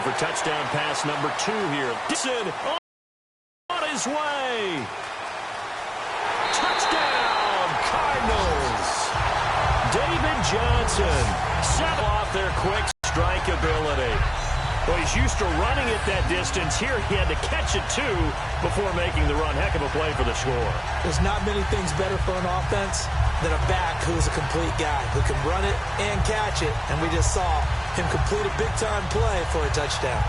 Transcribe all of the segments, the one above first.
for touchdown pass number 2 here. Dixon on his way. Touchdown, Cardinals. David Johnson set off their quick strike ability. Well, he's used to running it that distance. Here he had to catch it, too, before making the run. Heck of a play for the score. There's not many things better for an offense than a back who's a complete guy who can run it and catch it. And we just saw him complete a big-time play for a touchdown.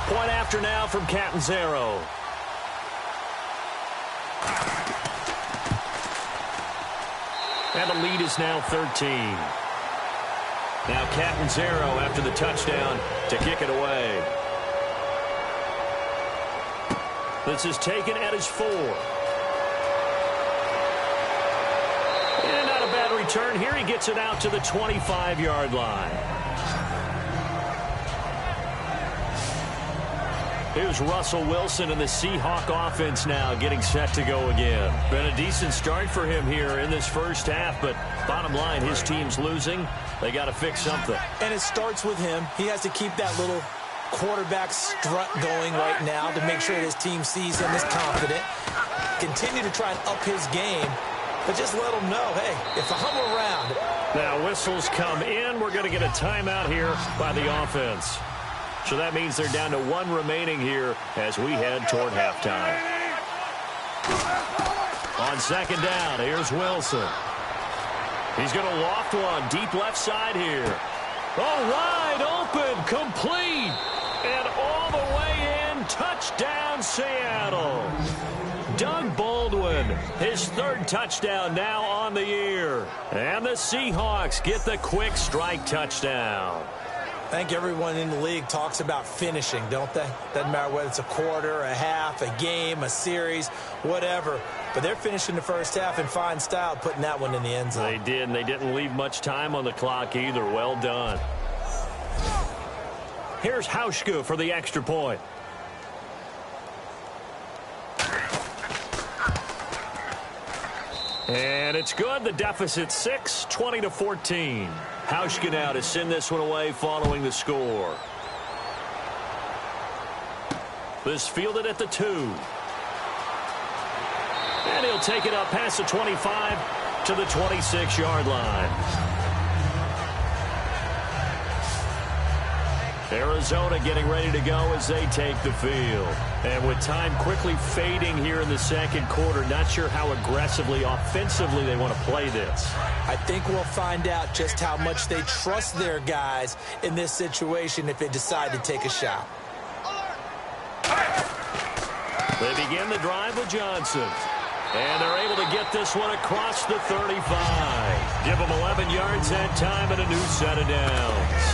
Point after now from Catanzaro. And the lead is now 13. Now Catanzaro after the touchdown to kick it away. This is taken at his 4. And not a bad return here. He gets it out to the 25-yard line. Here's Russell Wilson and the Seahawk offense now getting set to go again. Been a decent start for him here in this first half, but bottom line, his team's losing. They got to fix something. And it starts with him. He has to keep that little quarterback strut going right now to make sure that his team sees him as confident. Continue to try and up his game, but just let him know, hey, if I'm around. Now whistles come in. We're going to get a timeout here by the offense. So that means they're down to 1 remaining here as we head toward halftime. On second down, here's Wilson. He's going to loft one deep left side here. Oh, wide open, complete, and all the way in, touchdown Seattle. Doug Baldwin, his 3rd touchdown now on the year. And the Seahawks get the quick strike touchdown. I think everyone in the league talks about finishing, don't they? Doesn't matter whether it's a quarter, a half, a game, a series, whatever. But they're finishing the first half in fine style, putting that one in the end zone. They did, and they didn't leave much time on the clock either. Well done. Here's Hauschka for the extra point. And it's good. The deficit 6, 20-14. Hauschka now to send this one away following the score. This fielded at the 2. And he'll take it up past the 25 to the 26-yard line. Arizona getting ready to go as they take the field. And with time quickly fading here in the second quarter, not sure how aggressively, offensively they want to play this. I think we'll find out just how much they trust their guys in this situation if they decide to take a shot. They begin the drive with Johnson. And they're able to get this one across the 35. Give them 11 yards that time and a new set of downs.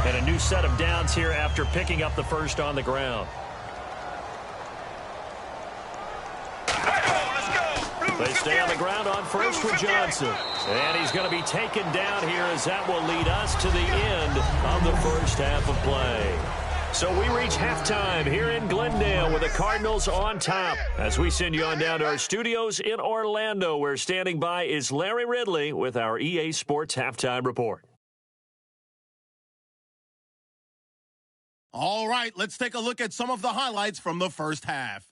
And a new set of downs here after picking up the first on the ground. They stay on the ground on first with Johnson. And he's going to be taken down here as that will lead us to the end of the first half of play. So we reach halftime here in Glendale with the Cardinals on top. As we send you on down to our studios in Orlando, where standing by is Larry Ridley with our EA Sports Halftime Report. All right, let's take a look at some of the highlights from the first half.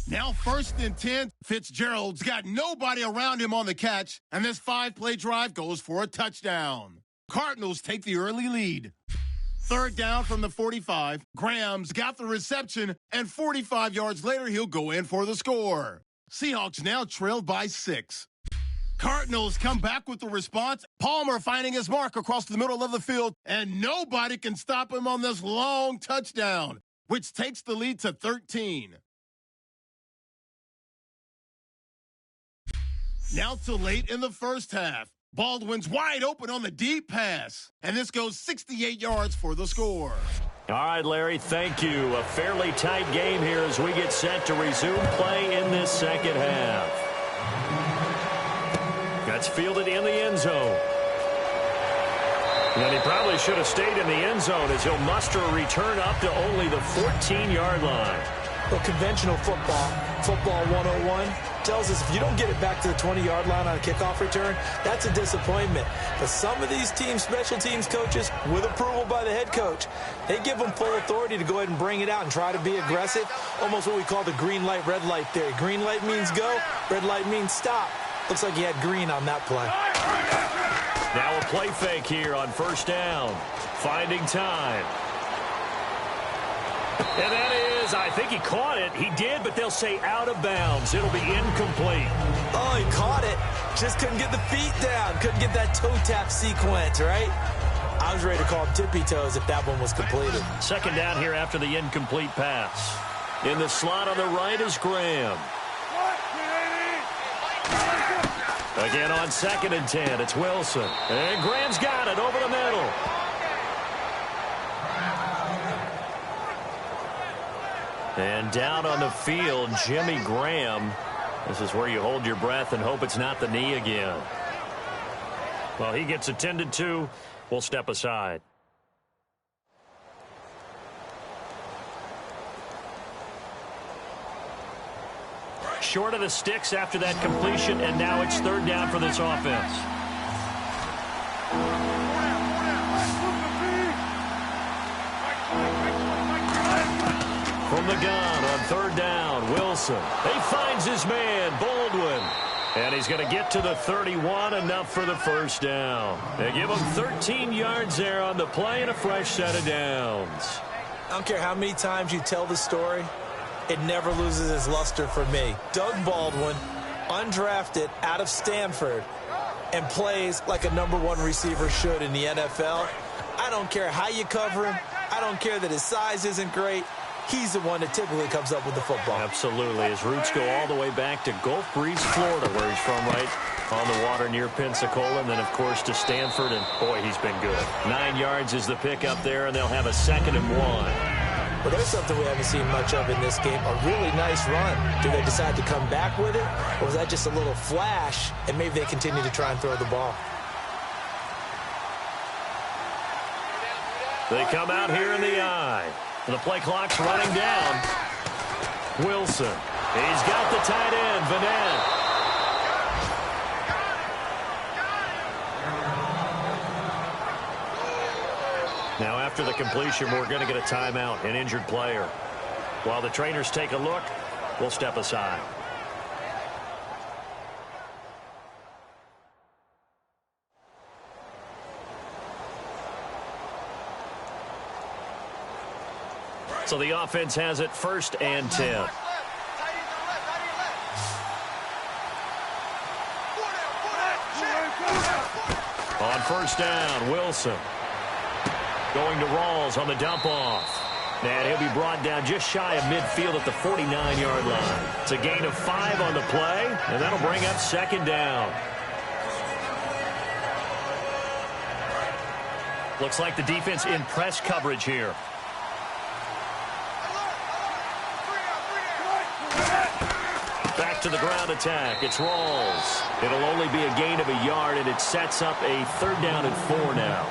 Now 1st and 10, Fitzgerald's got nobody around him on the catch, and this 5-play drive goes for a touchdown. Cardinals take the early lead. 3rd down from the 45, Graham's got the reception, and 45 yards later, he'll go in for the score. Seahawks now trailed by 6. Cardinals come back with the response. Palmer finding his mark across the middle of the field, and nobody can stop him on this long touchdown, which takes the lead to 13. Now to late in the first half. Baldwin's wide open on the deep pass, and this goes 68 yards for the score. All right, Larry, thank you. A fairly tight game here as we get set to resume play in this second half. That's fielded in the end zone. And he probably should have stayed in the end zone as he'll muster a return up to only the 14-yard line. Well, conventional football 101, tells us if you don't get it back to the 20-yard line on a kickoff return, that's a disappointment. But some of these team special teams coaches, with approval by the head coach, they give them full authority to go ahead and bring it out and try to be aggressive, almost what we call the green light, red light theory. Green light means go, red light means stop. Looks like he had green on that play. Now a play fake here on first down. Finding time. And that is, I think he caught it. He did, but they'll say out of bounds. It'll be incomplete. Oh, he caught it. Just couldn't get the feet down. Couldn't get that toe tap sequence, right? I was ready to call him tippy toes if that one was completed. Second down here after the incomplete pass. In the slot on the right is Graham. Again on 2nd and 10, it's Wilson. And Graham's got it over the middle. And down on the field, Jimmy Graham. This is where you hold your breath and hope it's not the knee again. Well, he gets attended to. We'll step aside. Short of the sticks after that completion, and now it's third down for this offense. From the gun on third down, Wilson. He finds his man, Baldwin. And he's going to get to the 31, enough for the first down. They give him 13 yards there on the play and a fresh set of downs. I don't care how many times you tell the story, it never loses its luster for me. Doug Baldwin, undrafted out of Stanford, and plays like a #1 receiver should in the NFL. I don't care how you cover him. I don't care that his size isn't great. He's the one that typically comes up with the football. Absolutely. His roots go all the way back to Gulf Breeze, Florida, where he's from, right on the water near Pensacola, and then, of course, to Stanford, and, boy, he's been good. 9 yards is the pickup there, and they'll have a 2nd and 1. But there's something we haven't seen much of in this game, a really nice run. Do they decide to come back with it, or was that just a little flash, and maybe they continue to try and throw the ball? They come out here in the eye. And the play clock's running down. Wilson. He's got the tight end, Vanette. Now after the completion, we're going to get a timeout, an injured player. While the trainers take a look, we'll step aside. So the offense has it 1st and 10. On first down, Wilson. Going to Rawls on the dump off. And he'll be brought down just shy of midfield at the 49-yard line. It's a gain of 5 on the play, and that'll bring up 2nd down. Looks like the defense in press coverage here. Back to the ground attack. It's Rawls. It'll only be a gain of a yard, and it sets up a 3rd down and 4 now.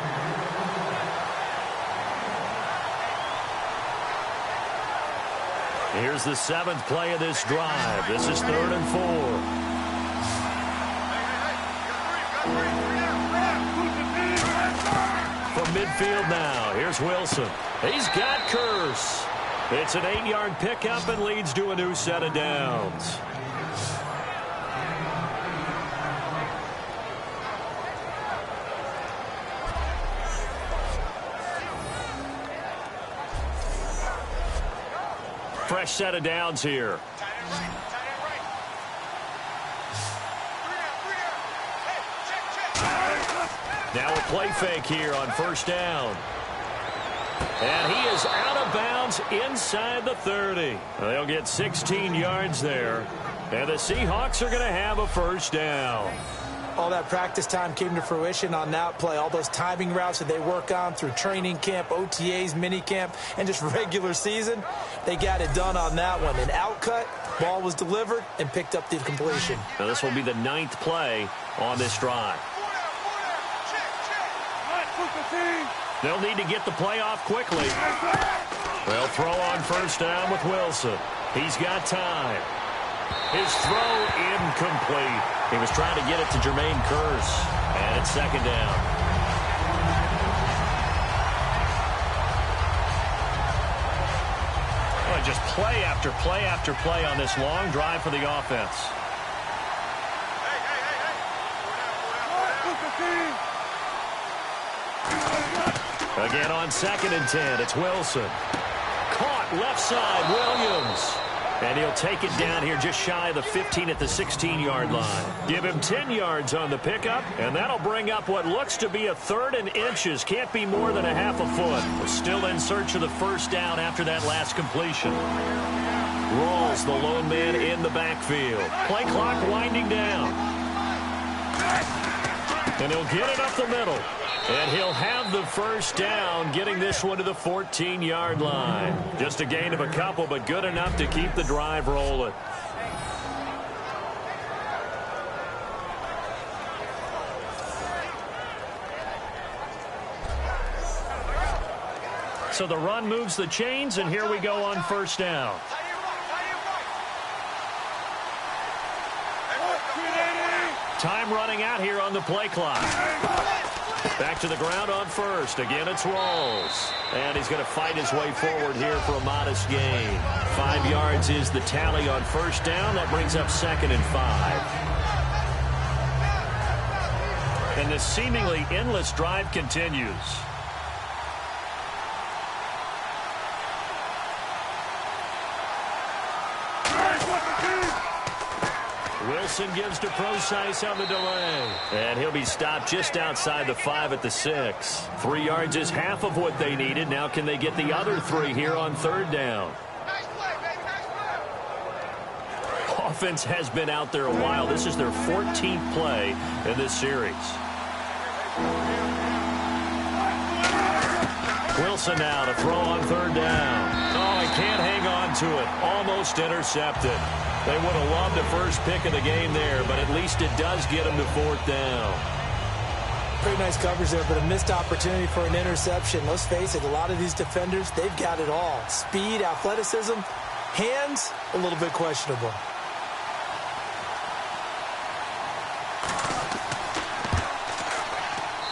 Here's the 7th play of this drive. This is 3rd and 4. From midfield now, here's Wilson. He's got Curse. It's an 8-yard pickup and leads to a new set of downs. Fresh set of downs here. Now a play fake here on first down. And he is out of bounds inside the 30. They'll get 16 yards there. And the Seahawks are going to have a first down. All that practice time came to fruition on that play. All those timing routes that they work on through training camp, OTAs, minicamp, and just regular season, they got it done on that one. An out cut, Ball was delivered and picked up the completion. Now this will be the 9th play on this drive. They'll need to get the play off quickly. They'll throw on first down with Wilson. He's got time. His throw incomplete. He was trying to get it to Jermaine Kearse. And it's second down. Just play after play after play on this long drive for the offense. Again on 2nd and 10, it's Wilson. Caught left side, Williams. And he'll take it down here just shy of the 15 at the 16-yard line. Give him 10 yards on the pickup, and that'll bring up what looks to be a 3rd and inches. Can't be more than a half a foot. We're still in search of the first down after that last completion. Rawls, the lone man in the backfield. Play clock winding down. And he'll get it up the middle. And he'll have the first down, getting this one to the 14-yard line. Just a gain of a couple, but good enough to keep the drive rolling. So the run moves the chains, and here we go on first down. Time running out here on the play clock. Back to the ground on first. Again, it's Rawls. And he's going to fight his way forward here for a modest gain. 5 yards is the tally on first down. That brings up 2nd and 5. And this seemingly endless drive continues. Wilson gives to Procise on the delay. And he'll be stopped just outside the 5 at the 6. 3 yards is half of what they needed. Now can they get the other 3 here on 3rd down? Nice play, baby. Nice play. Offense has been out there a while. This is their 14th play in this series. Wilson now to throw on 3rd down. Oh, he can't hang on to it. Almost intercepted. They would have loved the first pick of the game there, but at least it does get them to 4th down. Pretty nice coverage there, but a missed opportunity for an interception. Let's face it, a lot of these defenders, they've got it all. Speed, athleticism, hands, a little bit questionable.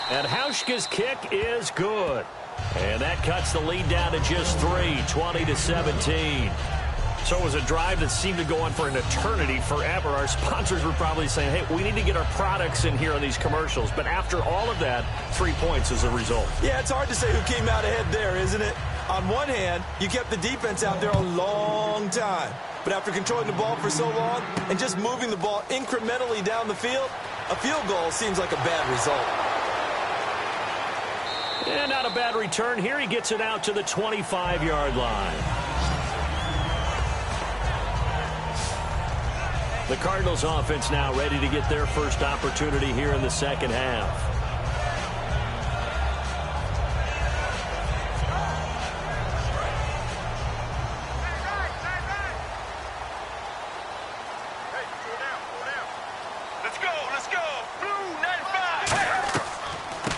And Hauschka's kick is good. And that cuts the lead down to just 3, 20-17. So it was a drive that seemed to go on for an eternity, forever. Our sponsors were probably saying, hey, we need to get our products in here on these commercials. But after all of that, 3 points is the result. Yeah, it's hard to say who came out ahead there, isn't it? On one hand, you kept the defense out there a long time. But after controlling the ball for so long and just moving the ball incrementally down the field, a field goal seems like a bad result. And not a bad return here. He gets it out to the 25-yard line. The Cardinals offense now ready to get their first opportunity here in the second half.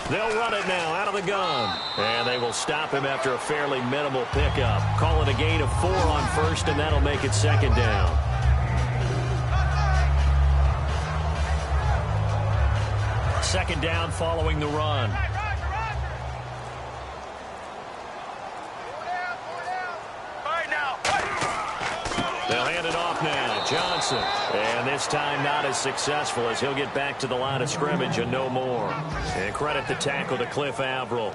They'll run it now out of the gun. And they will stop him after a fairly minimal pickup. Call it a gain of 4 on first, and that'll make it 2nd down. Second down following the run. They'll hand it off now. Johnson. And this time not as successful as he'll get back to the line of scrimmage and no more. And credit the tackle to Cliff Averill.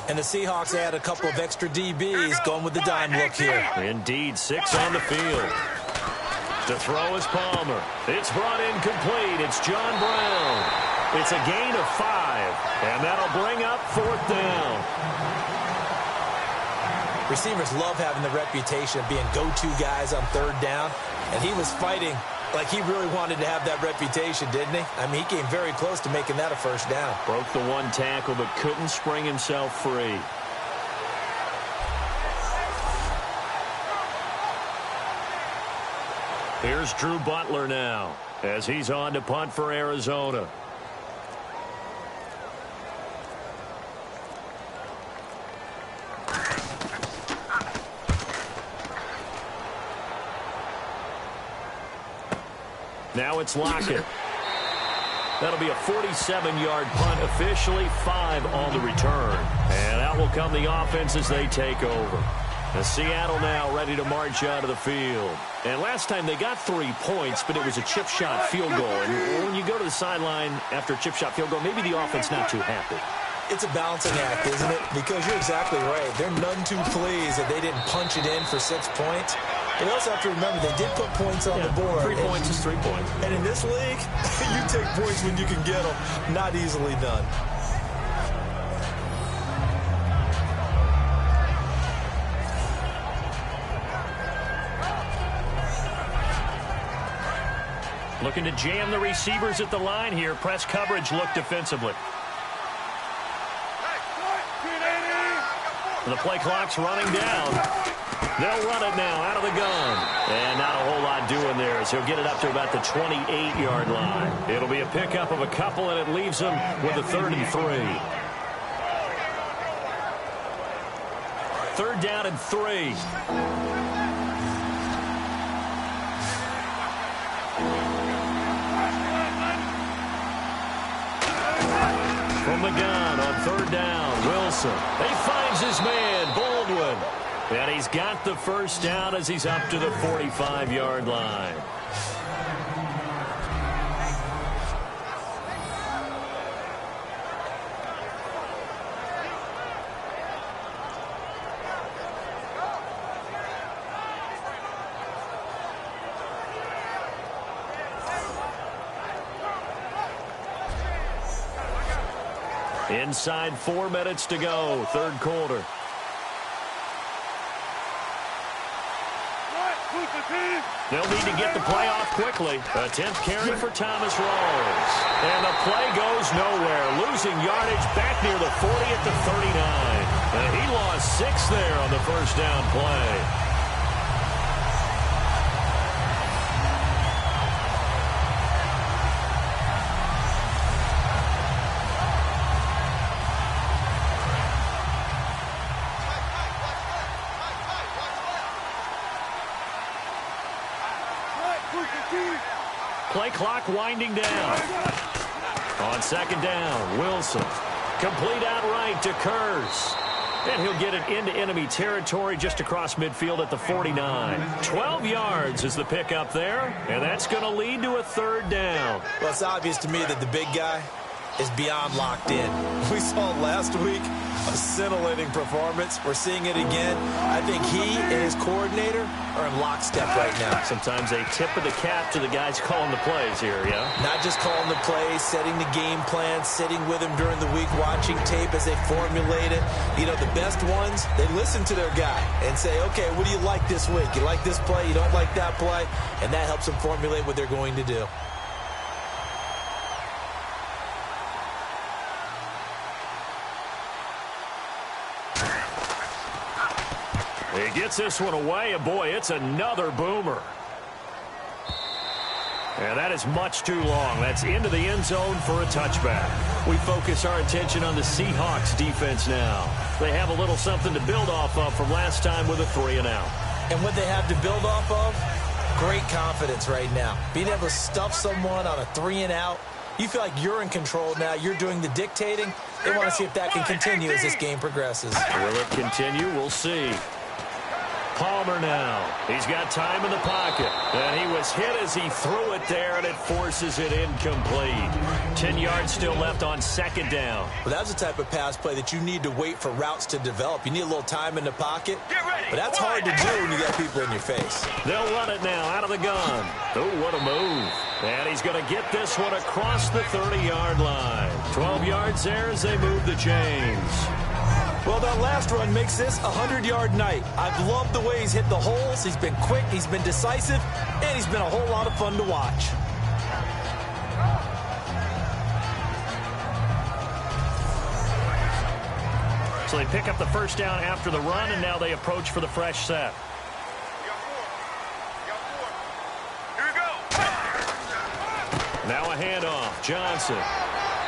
And the Seahawks add a couple of extra DBs going with the dime look here. Indeed, 6 on the field. To throw is Palmer. It's brought in complete. It's John Brown. It's a gain of 5. And that'll bring up 4th down. Receivers love having the reputation of being go-to guys on 3rd down. And he was fighting Like he really wanted to have that reputation, didn't he? I mean, he came very close to making that a first down. Broke the one tackle, but couldn't spring himself free. Here's Drew Butler now, as he's on to punt for Arizona. Now it's Lockett. That'll be a 47-yard punt, officially 5 on the return. And out will come the offense as they take over. And Seattle now ready to march out of the field. And last time they got 3 points, but it was a chip shot field goal. And when you go to the sideline after a chip shot field goal, maybe the offense not too happy. It's a balancing act, isn't it? Because you're exactly right. They're none too pleased that they didn't punch it in for 6 points. But you also have to remember they did put points on the board. 3 points is 3 points. And in this league, you take points when you can get them. Not easily done. Looking to jam the receivers at the line here. Press coverage look defensively. The play clock's running down. They'll run it now out of the gun. And not a whole lot doing there as he'll get it up to about the 28-yard line. It'll be a pickup of a couple, and it leaves him with a 3rd and 3. 3rd down and 3. From the gun on 3rd down, Wilson. He finds his man, Baldwin. And he's got the first down as he's up to the 45-yard line. Inside 4 minutes to go, 3rd quarter. They'll need to get the play off quickly. A 10th carry for Thomas Rawls. And the play goes nowhere. Losing yardage back near the 40 at the 39. And he lost 6 there on the first down play. Play clock winding down. On 2nd down, Wilson. Complete outright to Kurz. And he'll get it into enemy territory just across midfield at the 49. 12 yards is the pickup there, and that's going to lead to a 3rd down. Well, it's obvious to me that the big guy is beyond locked in. We saw last week a scintillating performance. We're seeing it again. I think he and his coordinator are in lockstep right now. Sometimes a tip of the cap to the guys calling the plays here, yeah? Not just calling the plays, setting the game plan, sitting with him during the week, watching tape as they formulate it. You know, the best ones, they listen to their guy and say, okay, what do you like this week? You like this play? You don't like that play? And that helps them formulate what they're going to do. He gets this one away, and boy, it's another boomer. And that is much too long. That's into the end zone for a touchback. We focus our attention on the Seahawks defense now. They have a little something to build off of from last time with a 3-and-out. And what they have to build off of? Great confidence right now. Being able to stuff someone on a 3-and-out. You feel like you're in control now. You're doing the dictating. They want to see if that can continue as this game progresses. Will it continue? We'll see. Palmer now. He's got time in the pocket. And he was hit as he threw it there, and it forces it incomplete. 10 yards still left on 2nd down. Well, that's the type of pass play that you need to wait for routes to develop. You need a little time in the pocket. But that's hard to do when you got people in your face. They'll run it now out of the gun. Oh, what a move. And he's going to get this one across the 30-yard line. 12 yards there as they move the chains. Well, that last run makes this a 100-yard night. I've loved the way he's hit the holes. He's been quick, he's been decisive, and he's been a whole lot of fun to watch. So they pick up the first down after the run, and now they approach for the fresh set. Here we go. Now a handoff. Johnson.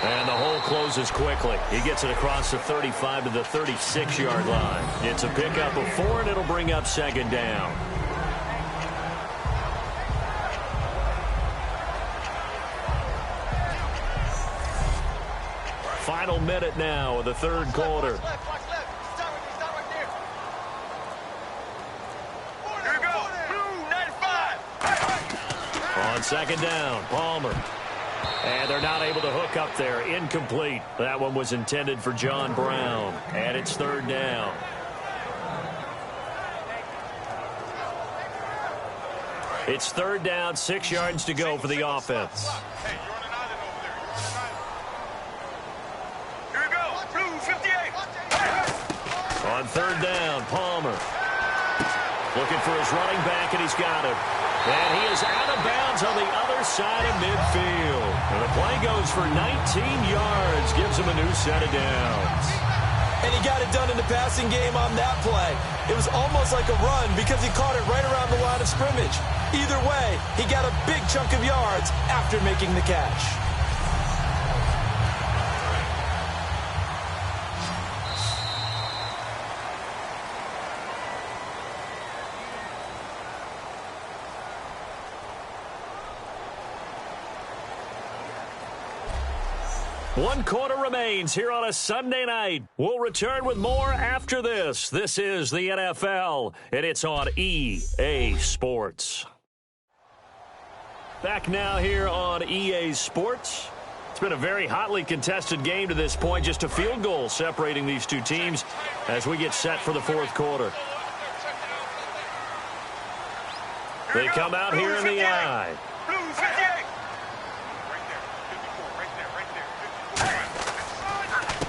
And the hole closes quickly. He gets it across the 35 to the 36-yard line. It's a pickup of 4, and it'll bring up second down. Final minute now of the third quarter. Watch left. Stop right there. Here we go. Blue 95. On second down, Palmer. And they're not able to hook up there. Incomplete. That one was intended for John Brown. And it's third down. It's third down, 6 yards to go for the offense. Hey, you're on an island over there. Here we go. Blue 58. On third down, Palmer. Looking for his running back, and he's got him. And he is out of bounds on the other side of midfield. And the play goes for 19 yards, gives him a new set of downs. And he got it done in the passing game on that play. It was almost like a run because he caught it right around the line of scrimmage. Either way, he got a big chunk of yards after making the catch. One quarter remains here on a Sunday night. We'll return with more after this. This is the NFL, and it's on EA Sports. Back now here on EA Sports. It's been a very hotly contested game to this point. Just a field goal separating these two teams as we get set for the fourth quarter. They come out here in the eye. Blue 58.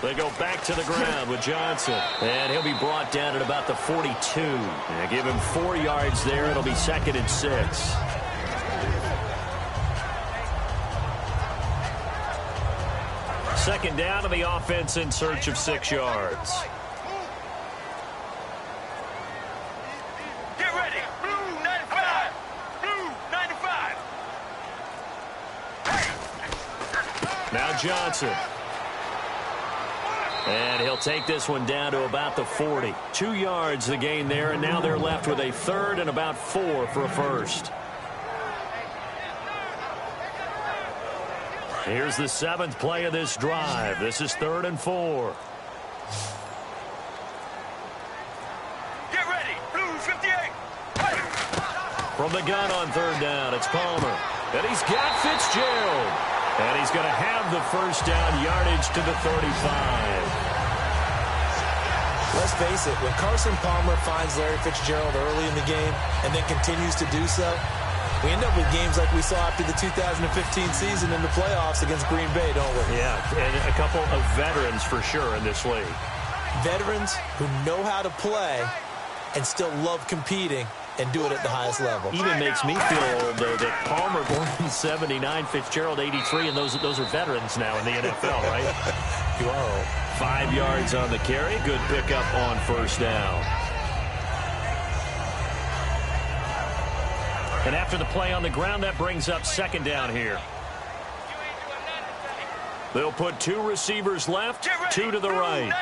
They go back to the ground with Johnson. And he'll be brought down at about the 42. And give him 4 yards there. It'll be second and 6. Second down to the offense in search of 6 yards. Get ready. Blue 95. Blue 95. Now Johnson. And he'll take this one down to about the 40. 2 yards the gain there, and now they're left with a third and about 4 for a first. Here's the 7th play of this drive. This is 3rd and 4. Get ready. Blue 58. From the gun on third down, it's Palmer. And he's got Fitzgerald. And he's going to have the first down, yardage to the 35. Let's face it, when Carson Palmer finds Larry Fitzgerald early in the game and then continues to do so, we end up with games like we saw after the 2015 season in the playoffs against Green Bay, don't we? Yeah, and a couple of veterans for sure in this league. Veterans who know how to play and still love competing and do it at the highest level. Even makes me feel old, though, that Palmer born in 79, Fitzgerald 83, and those are veterans now in the NFL, right? You are old. 5 yards on the carry. Good pickup on first down. And after the play on the ground, that brings up second down here. They'll put 2 receivers left, 2 to the right.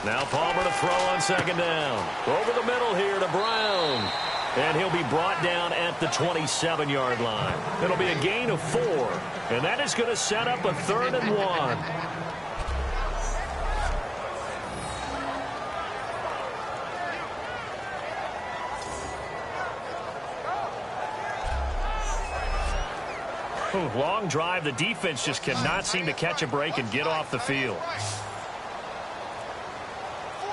Now Palmer to throw on second down. Over the middle here to Brown. And he'll be brought down at the 27-yard line. It'll be a gain of 4. And that is going to set up a 3rd and 1. Long drive. The defense just cannot seem to catch a break and get off the field.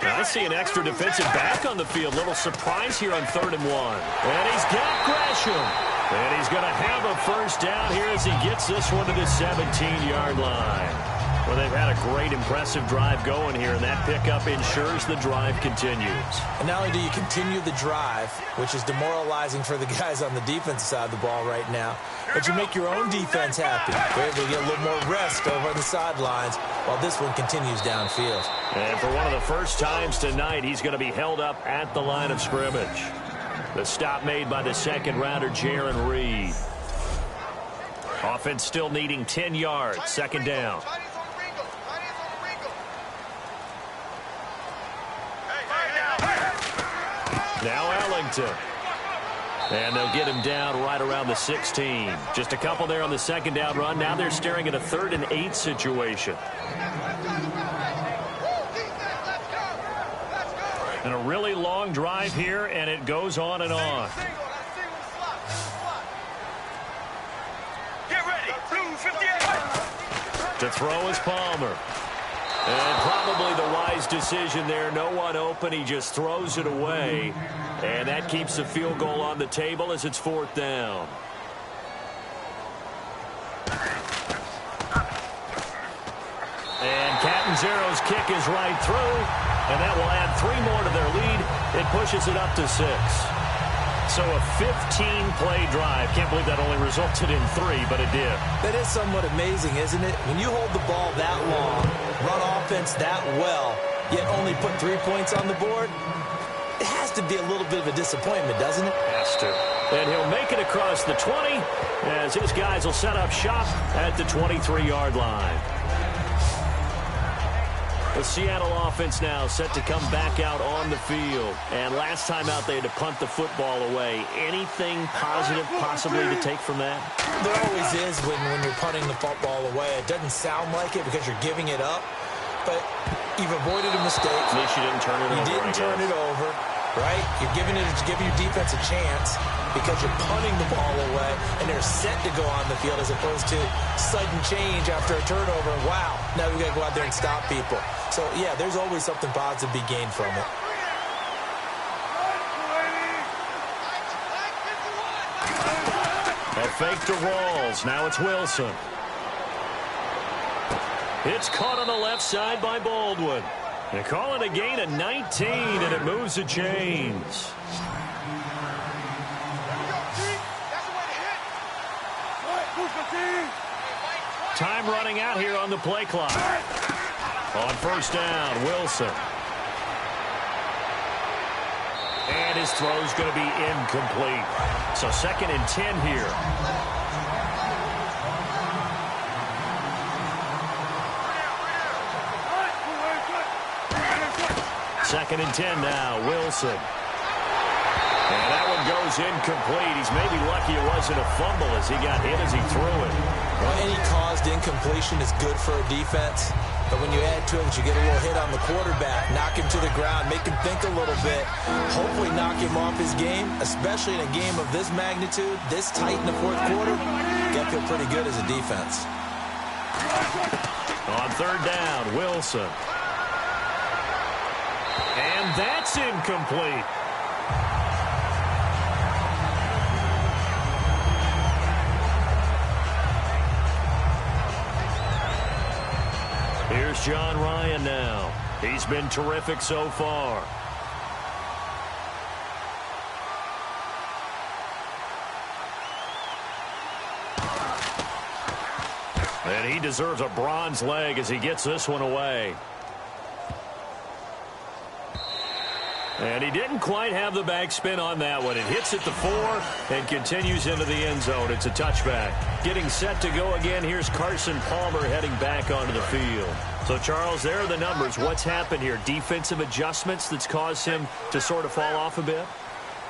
I see an extra defensive back on the field. Little surprise here on 3rd and 1. And he's got Gresham. And he's going to have a first down here as he gets this one to the 17-yard line. Well, they've had a great, impressive drive going here, and that pickup ensures the drive continues. And not only do you continue the drive, which is demoralizing for the guys on the defensive side of the ball right now, but you make your own defense happy. They're able to get a little more rest over on the sidelines while this one continues downfield. And for one of the first times tonight, he's going to be held up at the line of scrimmage. The stop made by the second-rounder, Jaron Reed. Offense still needing 10 yards, second down. Now Ellington. And they'll get him down right around the 16. Just a couple there on the second down run. Now they're staring at a 3rd and 8 situation. And a really long drive here, and it goes on and on. Get ready. Blue 58. To throw is Palmer. And probably the wise decision there. No one open. He just throws it away. And that keeps the field goal on the table as it's 4th down. And Catanzaro's kick is right through. And that will add 3 more to their lead. It pushes it up to 6. So a 15-play drive. Can't believe that only resulted in 3, but it did. That is somewhat amazing, isn't it? When you hold the ball that long, run offense that well, yet only put 3 points on the board, it has to be a little bit of a disappointment, doesn't it? Has to. And he'll make it across the 20 as his guys will set up shop at the 23-yard line. The Seattle offense now set to come back out on the field. And last time out, they had to punt the football away. Anything positive possibly to take from that? There always is when you're punting the football away. It doesn't sound like it because you're giving it up. But you've avoided a mistake. At least you didn't turn it over. You didn't turn it over, right? You're giving your defense a chance because you're punting the ball away, and they're set to go on the field as opposed to sudden change after a turnover. Wow, now we've got to go out there and stop people. So, yeah, there's always something positive to be gained from it. A fake to Rawls. Now it's Wilson. It's caught on the left side by Baldwin. They call it a gain of 19, and it moves the chains. Time running out here on the play clock. On first down, Wilson. And his throw's going to be incomplete. So 2nd and 10 here. Second and 10 now, Wilson. And that one goes incomplete. He's maybe lucky it wasn't a fumble as he got hit as he threw it. Well, any caused incompletion is good for a defense. But when you add to it that you get a little hit on the quarterback, knock him to the ground, make him think a little bit, hopefully knock him off his game, especially in a game of this magnitude, this tight in the 4th quarter, got to feel pretty good as a defense. On 3rd down, Wilson. And that's incomplete. Here's John Ryan now. He's been terrific so far. And he deserves a bronze leg as he gets this one away. And he didn't quite have the backspin on that one. It hits at the 4 and continues into the end zone. It's a touchback. Getting set to go again. Here's Carson Palmer heading back onto the field. So, Charles, there are the numbers. What's happened here? Defensive adjustments that's caused him to sort of fall off a bit?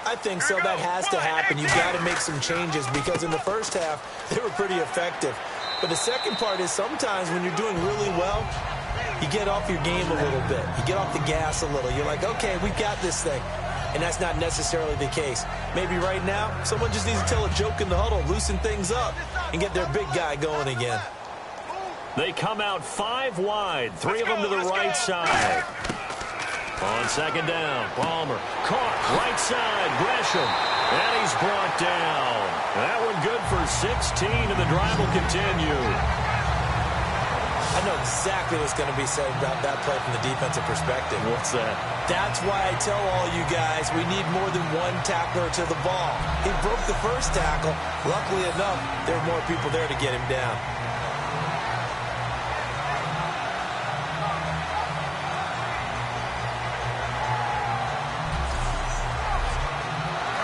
I think so. That has to happen. You've got to make some changes because in the first half, they were pretty effective. But the second part is sometimes when you're doing really well, you get off your game a little bit. You get off the gas a little. You're like, okay, we've got this thing. And that's not necessarily the case. Maybe right now, someone just needs to tell a joke in the huddle, loosen things up, and get their big guy going again. They come out 5 wide, 3 of them to the right side. On 2nd down, Palmer caught right side, Gresham, and he's brought down. That one good for 16, and the drive will continue. I know exactly what's going to be said about that play from the defensive perspective. What's that? That's why I tell all you guys we need more than one tackler to the ball. He broke the first tackle. Luckily enough, there were more people there to get him down.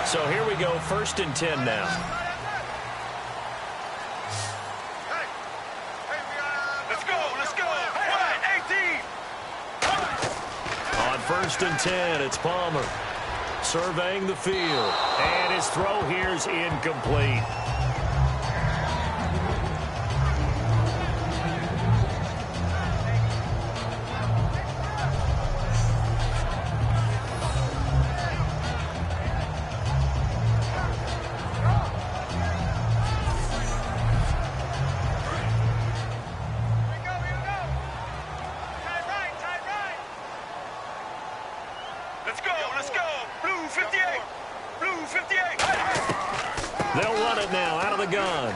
So here we go, 1st and 10 now. On 1st and 10, it's Palmer surveying the field. And his throw here's incomplete. Let's go. Blue 58. Blue 58. They'll run it now out of the gun.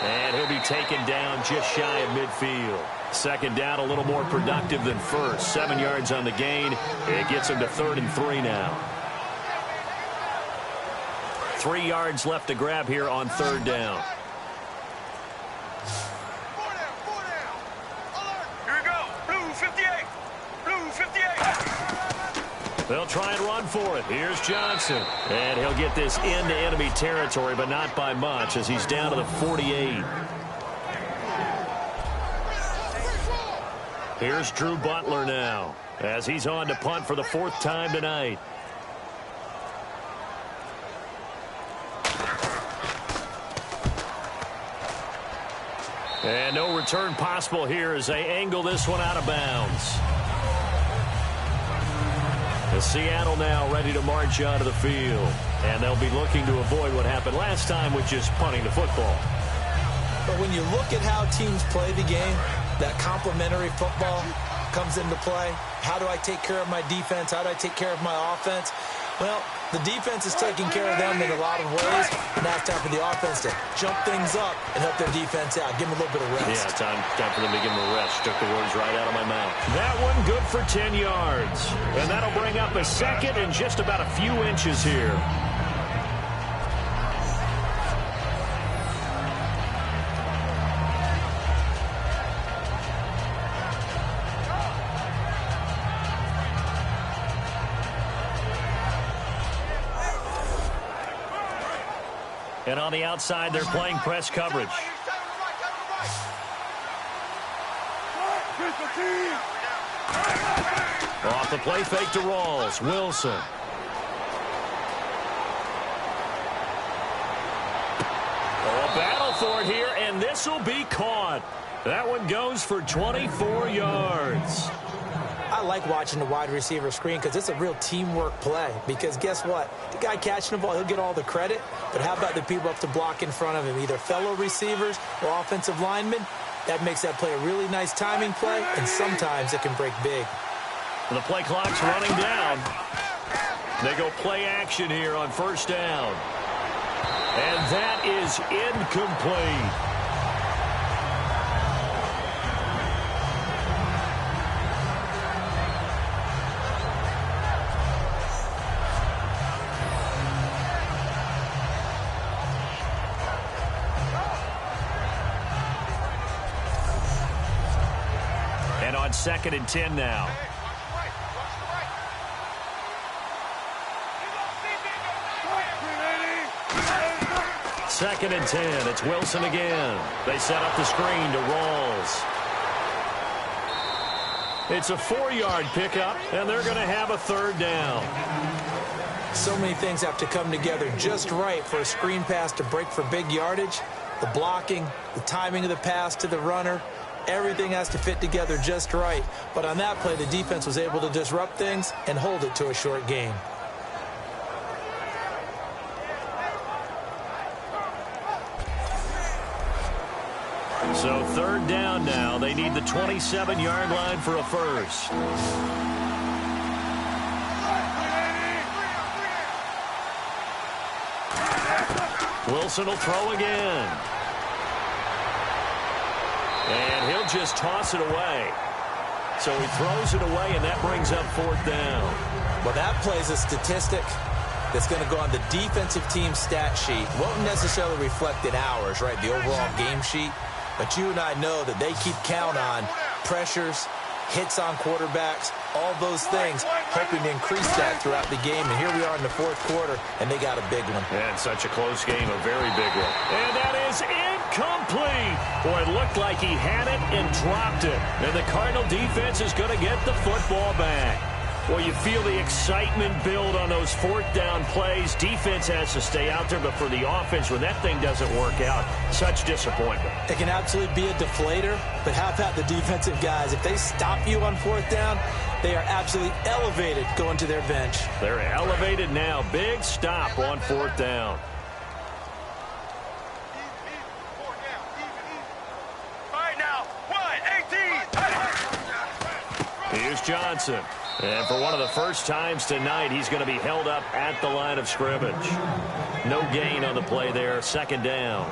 And he'll be taken down just shy of midfield. 2nd down, a little more productive than 1st. 7 yards on the gain. It gets him to 3rd and 3 now. 3 yards left to grab here on 3rd down. Here we go. Blue 58. Blue 58. They'll try and run for it. Here's Johnson. And he'll get this into enemy territory, but not by much as he's down to the 48. Here's Drew Butler now as he's on to punt for the 4th time tonight. And no return possible here as they angle this one out of bounds. The Seattle now ready to march out of the field. And they'll be looking to avoid what happened last time with just punting the football. But when you look at how teams play the game, that complementary football comes into play. How do I take care of my defense? How do I take care of my offense? Well, the defense is taking care of them in a lot of ways. Now it's time for the offense to jump things up and help their defense out. Give them a little bit of rest. Yeah, time for them to give them a rest. Took the words right out of my mouth. That one good for 10 yards. And that'll bring up a 2nd and just about a few inches here. And on the outside, they're playing press coverage. Off the play fake to Rawls. Wilson. Oh, a battle for it here, and this will be caught. That one goes for 24 yards. I like watching the wide receiver screen because it's a real teamwork play. Because guess what? The guy catching the ball, he'll get all the credit. But how about the people up to block in front of him, either fellow receivers or offensive linemen? That makes that play a really nice timing play, and sometimes it can break big. The play clock's running down. They go play action here on 1st down. And that is incomplete. And on 2nd and 10 now. 2nd and 10. It's Wilson again. They set up the screen to Rawls. It's a 4-yard pickup, and they're going to have a 3rd down. So many things have to come together just right for a screen pass to break for big yardage. The blocking, the timing of the pass to the runner, everything has to fit together just right. But on that play, the defense was able to disrupt things and hold it to a short gain. So 3rd down now. They need the 27-yard line for a first. Wilson will throw again. And he'll just toss it away. So he throws it away, and that brings up 4th down. Well, that plays a statistic that's going to go on the defensive team stat sheet. Won't necessarily reflect in ours, right, the overall game sheet. But you and I know that they keep count on pressures, hits on quarterbacks, all those things, hoping to increase that throughout the game. And here we are in the 4th quarter, and they got a big one. And such a close game, a very big one. And that is incomplete. Boy, it looked like he had it and dropped it. And the Cardinal defense is going to get the football back. Well, you feel the excitement build on those 4th down plays. Defense has to stay out there, but for the offense, when that thing doesn't work out, such disappointment. It can absolutely be a deflator, but how about the defensive guys? If they stop you on 4th down, they are absolutely elevated going to their bench. They're elevated now. Big stop on 4th down. All right, now, 1-18. Here's Johnson. And for one of the first times tonight, he's going to be held up at the line of scrimmage. No gain on the play there. 2nd down.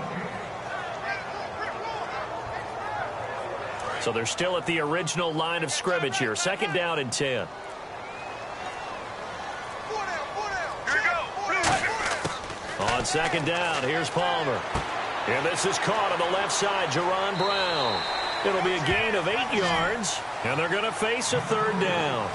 So they're still at the original line of scrimmage here. 2nd down and 10. Here we go. On 2nd down, here's Palmer. And this is caught on the left side, Jerron Brown. It'll be a gain of 8 yards, and they're going to face a 3rd down.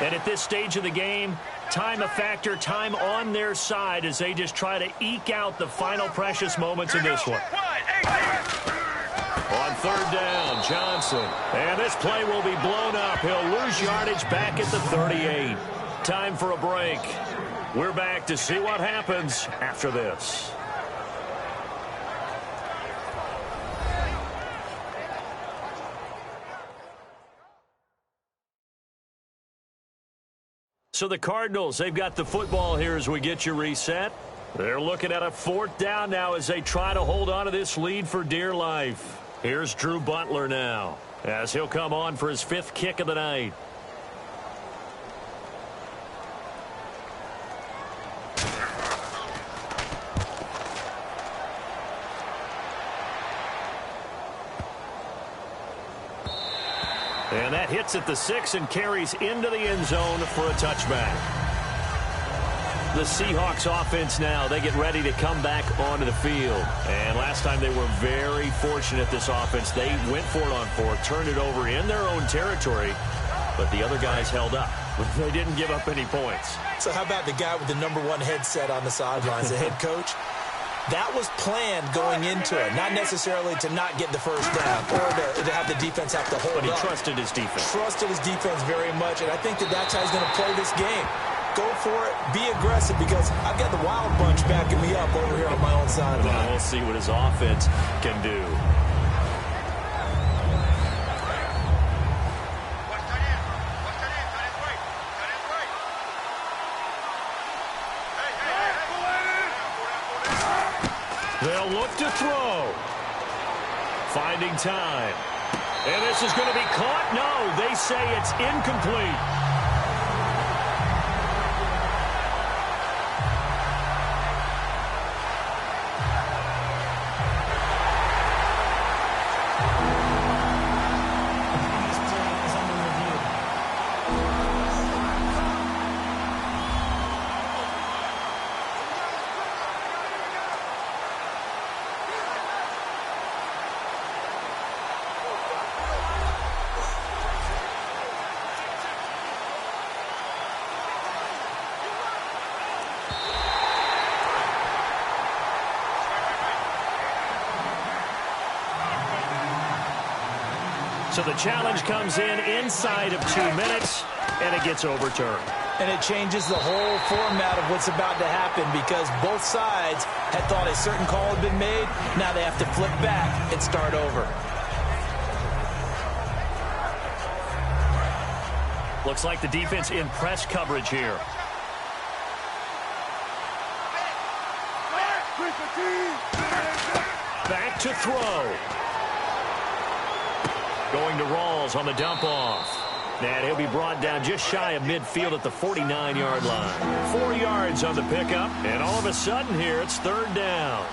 And at this stage of the game, time a factor, time on their side as they just try to eke out the final precious moments of this one. 1-18. On 3rd down, Johnson. And this play will be blown up. He'll lose yardage back at the 38. Time for a break. We're back to see what happens after this. So the Cardinals, they've got the football here as we get you reset. They're looking at a 4th down now as they try to hold on to this lead for dear life. Here's Drew Butler now as he'll come on for his 5th kick of the night. And that hits at the 6 and carries into the end zone for a touchback. The Seahawks offense now, they get ready to come back onto the field. And last time they were very fortunate, this offense. They went for it on 4th, turned it over in their own territory, but the other guys held up. They didn't give up any points. So how about the guy with the #1 headset on the sidelines, the head coach? That was planned going into it, not necessarily to not get the 1st down or to have the defense have to hold up. But he trusted his defense. Trusted his defense very much, and I think that's how he's going to play this game. Go for it, be aggressive, because I've got the Wild Bunch backing me up over here on my own sideline. We'll see what his offense can do. They'll look to throw. Finding time. And this is going to be caught. No, they say it's incomplete. So the challenge comes in inside of 2 minutes, and it gets overturned. And it changes the whole format of what's about to happen, because both sides had thought a certain call had been made. Now they have to flip back and start over. Looks like the defense in press coverage here. Back to throw. Going to Rawls on the dump-off. And he'll be brought down just shy of midfield at the 49-yard line. 4 yards on the pickup, and all of a sudden here, it's third down.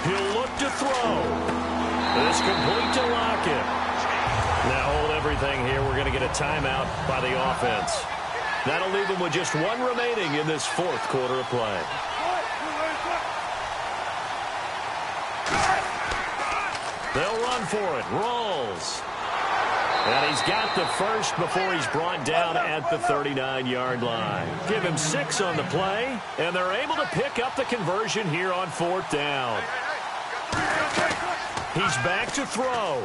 He'll look to throw. It's complete to Lockett. Now hold everything here. We're going to get a timeout by the offense. That'll leave them with just 1 remaining in this fourth quarter of play. They'll run for it. Rolls. And he's got the first before he's brought down at the 39-yard line. Give him 6 on the play, and they're able to pick up the conversion here on fourth down. He's back to throw.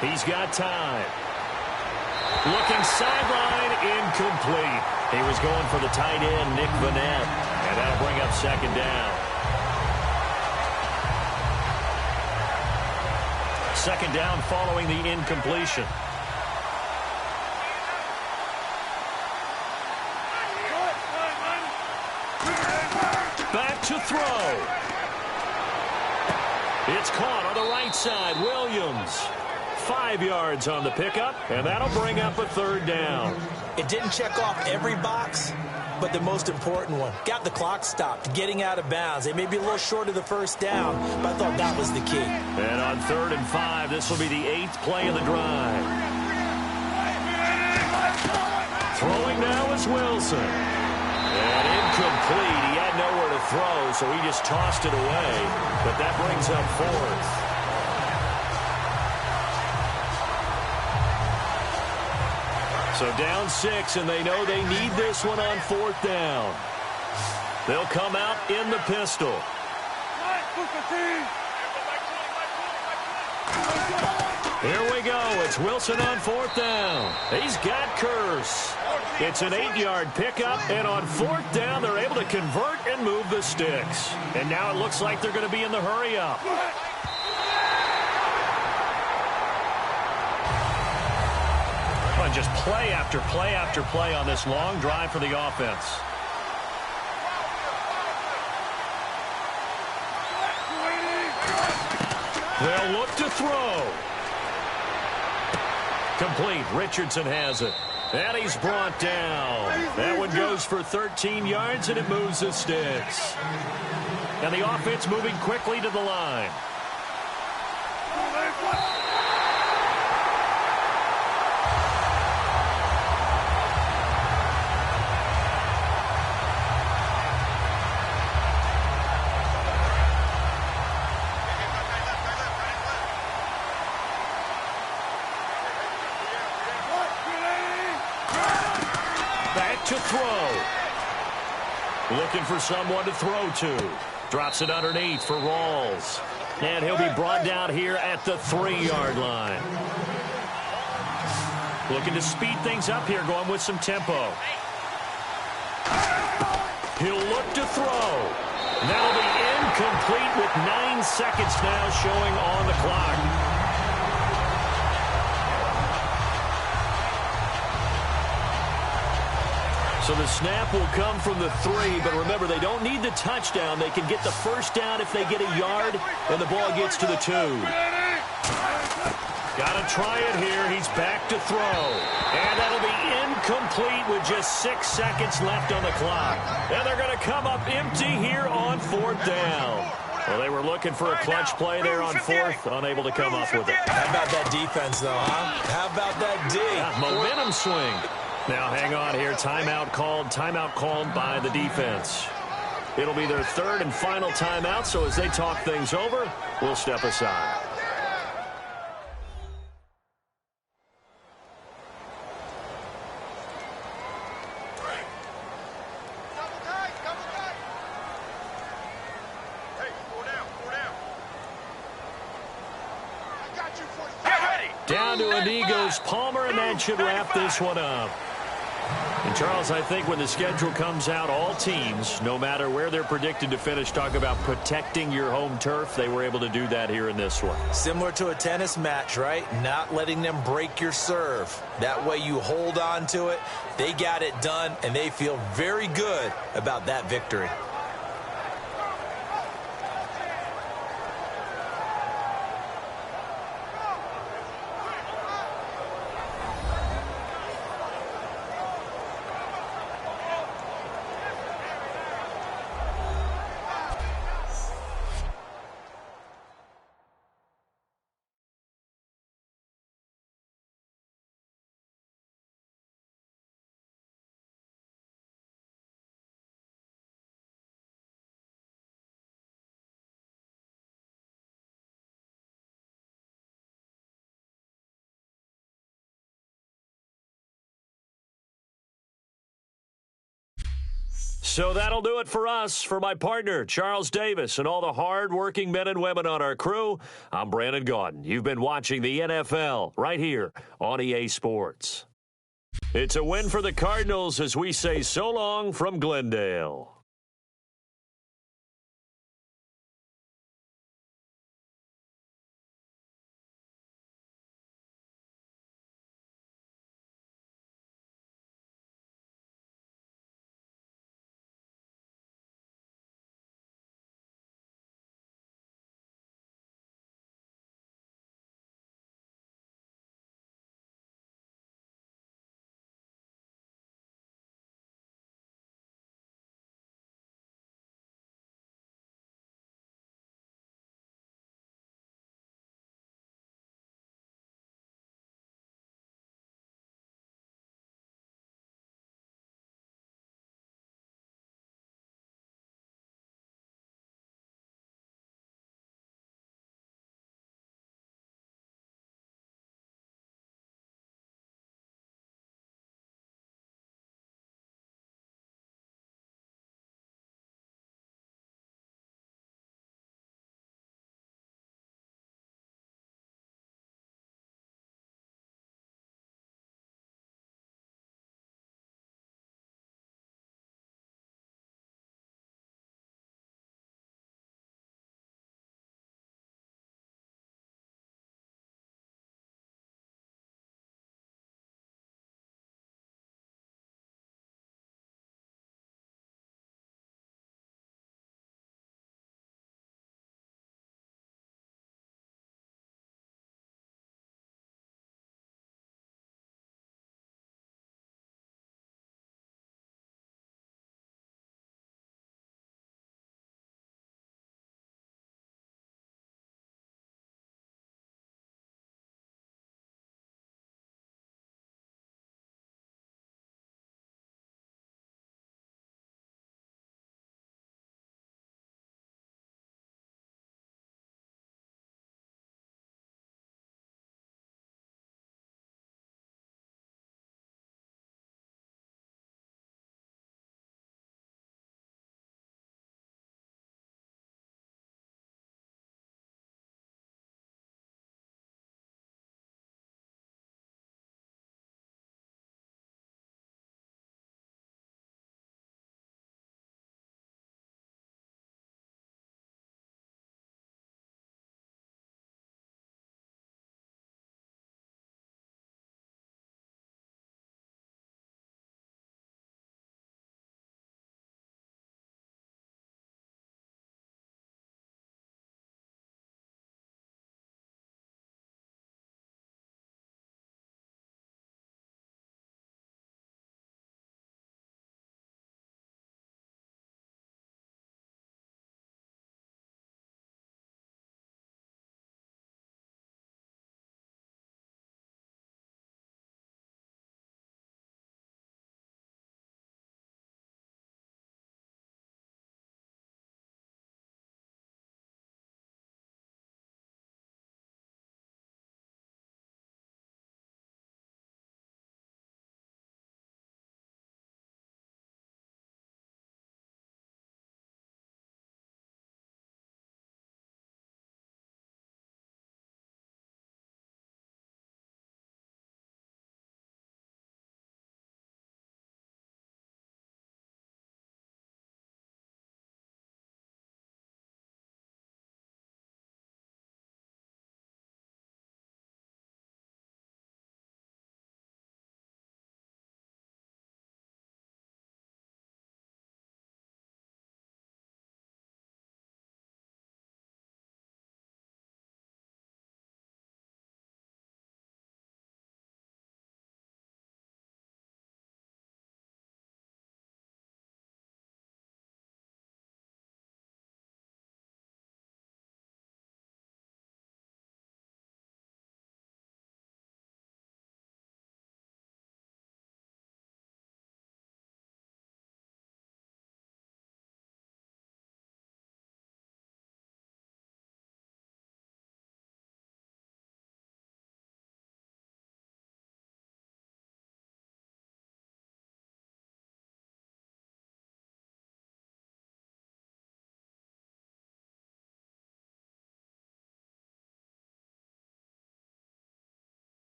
He's got time. Looking sideline, incomplete. He was going for the tight end, Nick Vanette, and that'll bring up second down. Second down following the incompletion. Back to throw. It's caught on the right side. Williams. 5 yards on the pickup, and that'll bring up a third down. It didn't check off every box, but the most important one. Got the clock stopped, getting out of bounds. They may be a little short of the first down, but I thought that was the key. And on 3rd and 5, this will be the 8th play of the drive. Throwing now is Wilson. And incomplete. He had nowhere to throw, so he just tossed it away. But that brings up 4th. So down 6, and they know they need this one on 4th down. They'll come out in the pistol. Here we go. It's Wilson on 4th down. He's got Curse. It's an 8-yard pickup, and on 4th down, they're able to convert and move the sticks. And now it looks like they're going to be in the hurry-up. Just play after play after play on this long drive for the offense. They'll look to throw. Complete. Richardson has it. And he's brought down. That one goes for 13 yards, and it moves the sticks. And the offense moving quickly to the line. To throw. Looking for someone to throw to. Drops it underneath for Rawls. And he'll be brought down here at the 3-yard line. Looking to speed things up here, going with some tempo. He'll look to throw. That'll be incomplete with 9 seconds now showing on the clock. So the snap will come from the 3, but remember, they don't need the touchdown. They can get the first down if they get a yard, and the ball gets to the 2. Got to try it here. He's back to throw. And that'll be incomplete with just 6 seconds left on the clock. And they're going to come up empty here on 4th down. Well, they were looking for a clutch play there on 4th, unable to come up with it. How about that defense, though, huh? How about that D? Momentum swing. Now, hang on here. Timeout called by the defense. It'll be their 3rd and final timeout, so as they talk things over, we'll step aside. Down to a knee goes Palmer, and that should wrap this one up. And, Charles, I think when the schedule comes out, all teams, no matter where they're predicted to finish, talk about protecting your home turf. They were able to do that here in this one. Similar to a tennis match, right? Not letting them break your serve. That way you hold on to it. They got it done, and they feel very good about that victory. So that'll do it for us. For my partner, Charles Davis, and all the hard-working men and women on our crew, I'm Brandon Gaudin. You've been watching the NFL right here on EA Sports. It's a win for the Cardinals as we say so long from Glendale.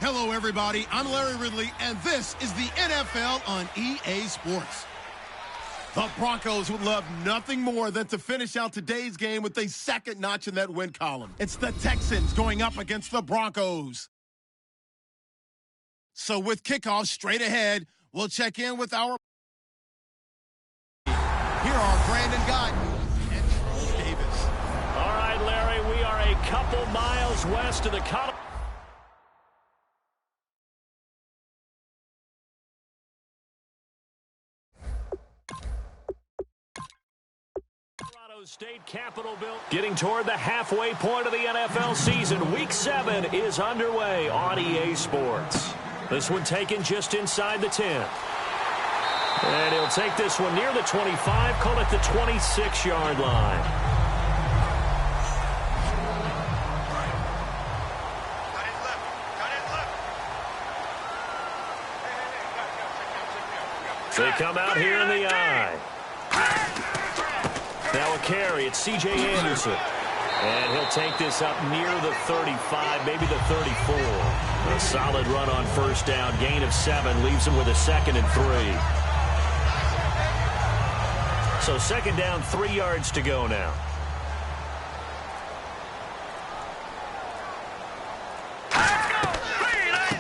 Hello, everybody. I'm Larry Ridley, and this is the NFL on EA Sports. The Broncos would love nothing more than to finish out today's game with a second notch in that win column. It's the Texans going up against the Broncos. So with kickoff straight ahead, we'll check in with our... Here are Brandon Guyton and Charles Davis. All right, Larry, we are a couple miles west of the Colorado State Capitol built. Getting toward the halfway point of the NFL season. Week 7 is underway on EA Sports. This one taken just inside the 10. And he'll take this one near the 25, call it the 26-yard line. They come out here in the eye. Now a carry, it's C.J. Anderson. And he'll take this up near the 35, maybe the 34. A solid run on first down, gain of 7, leaves him with a 2nd and 3. So 2nd down, 3 yards to go now.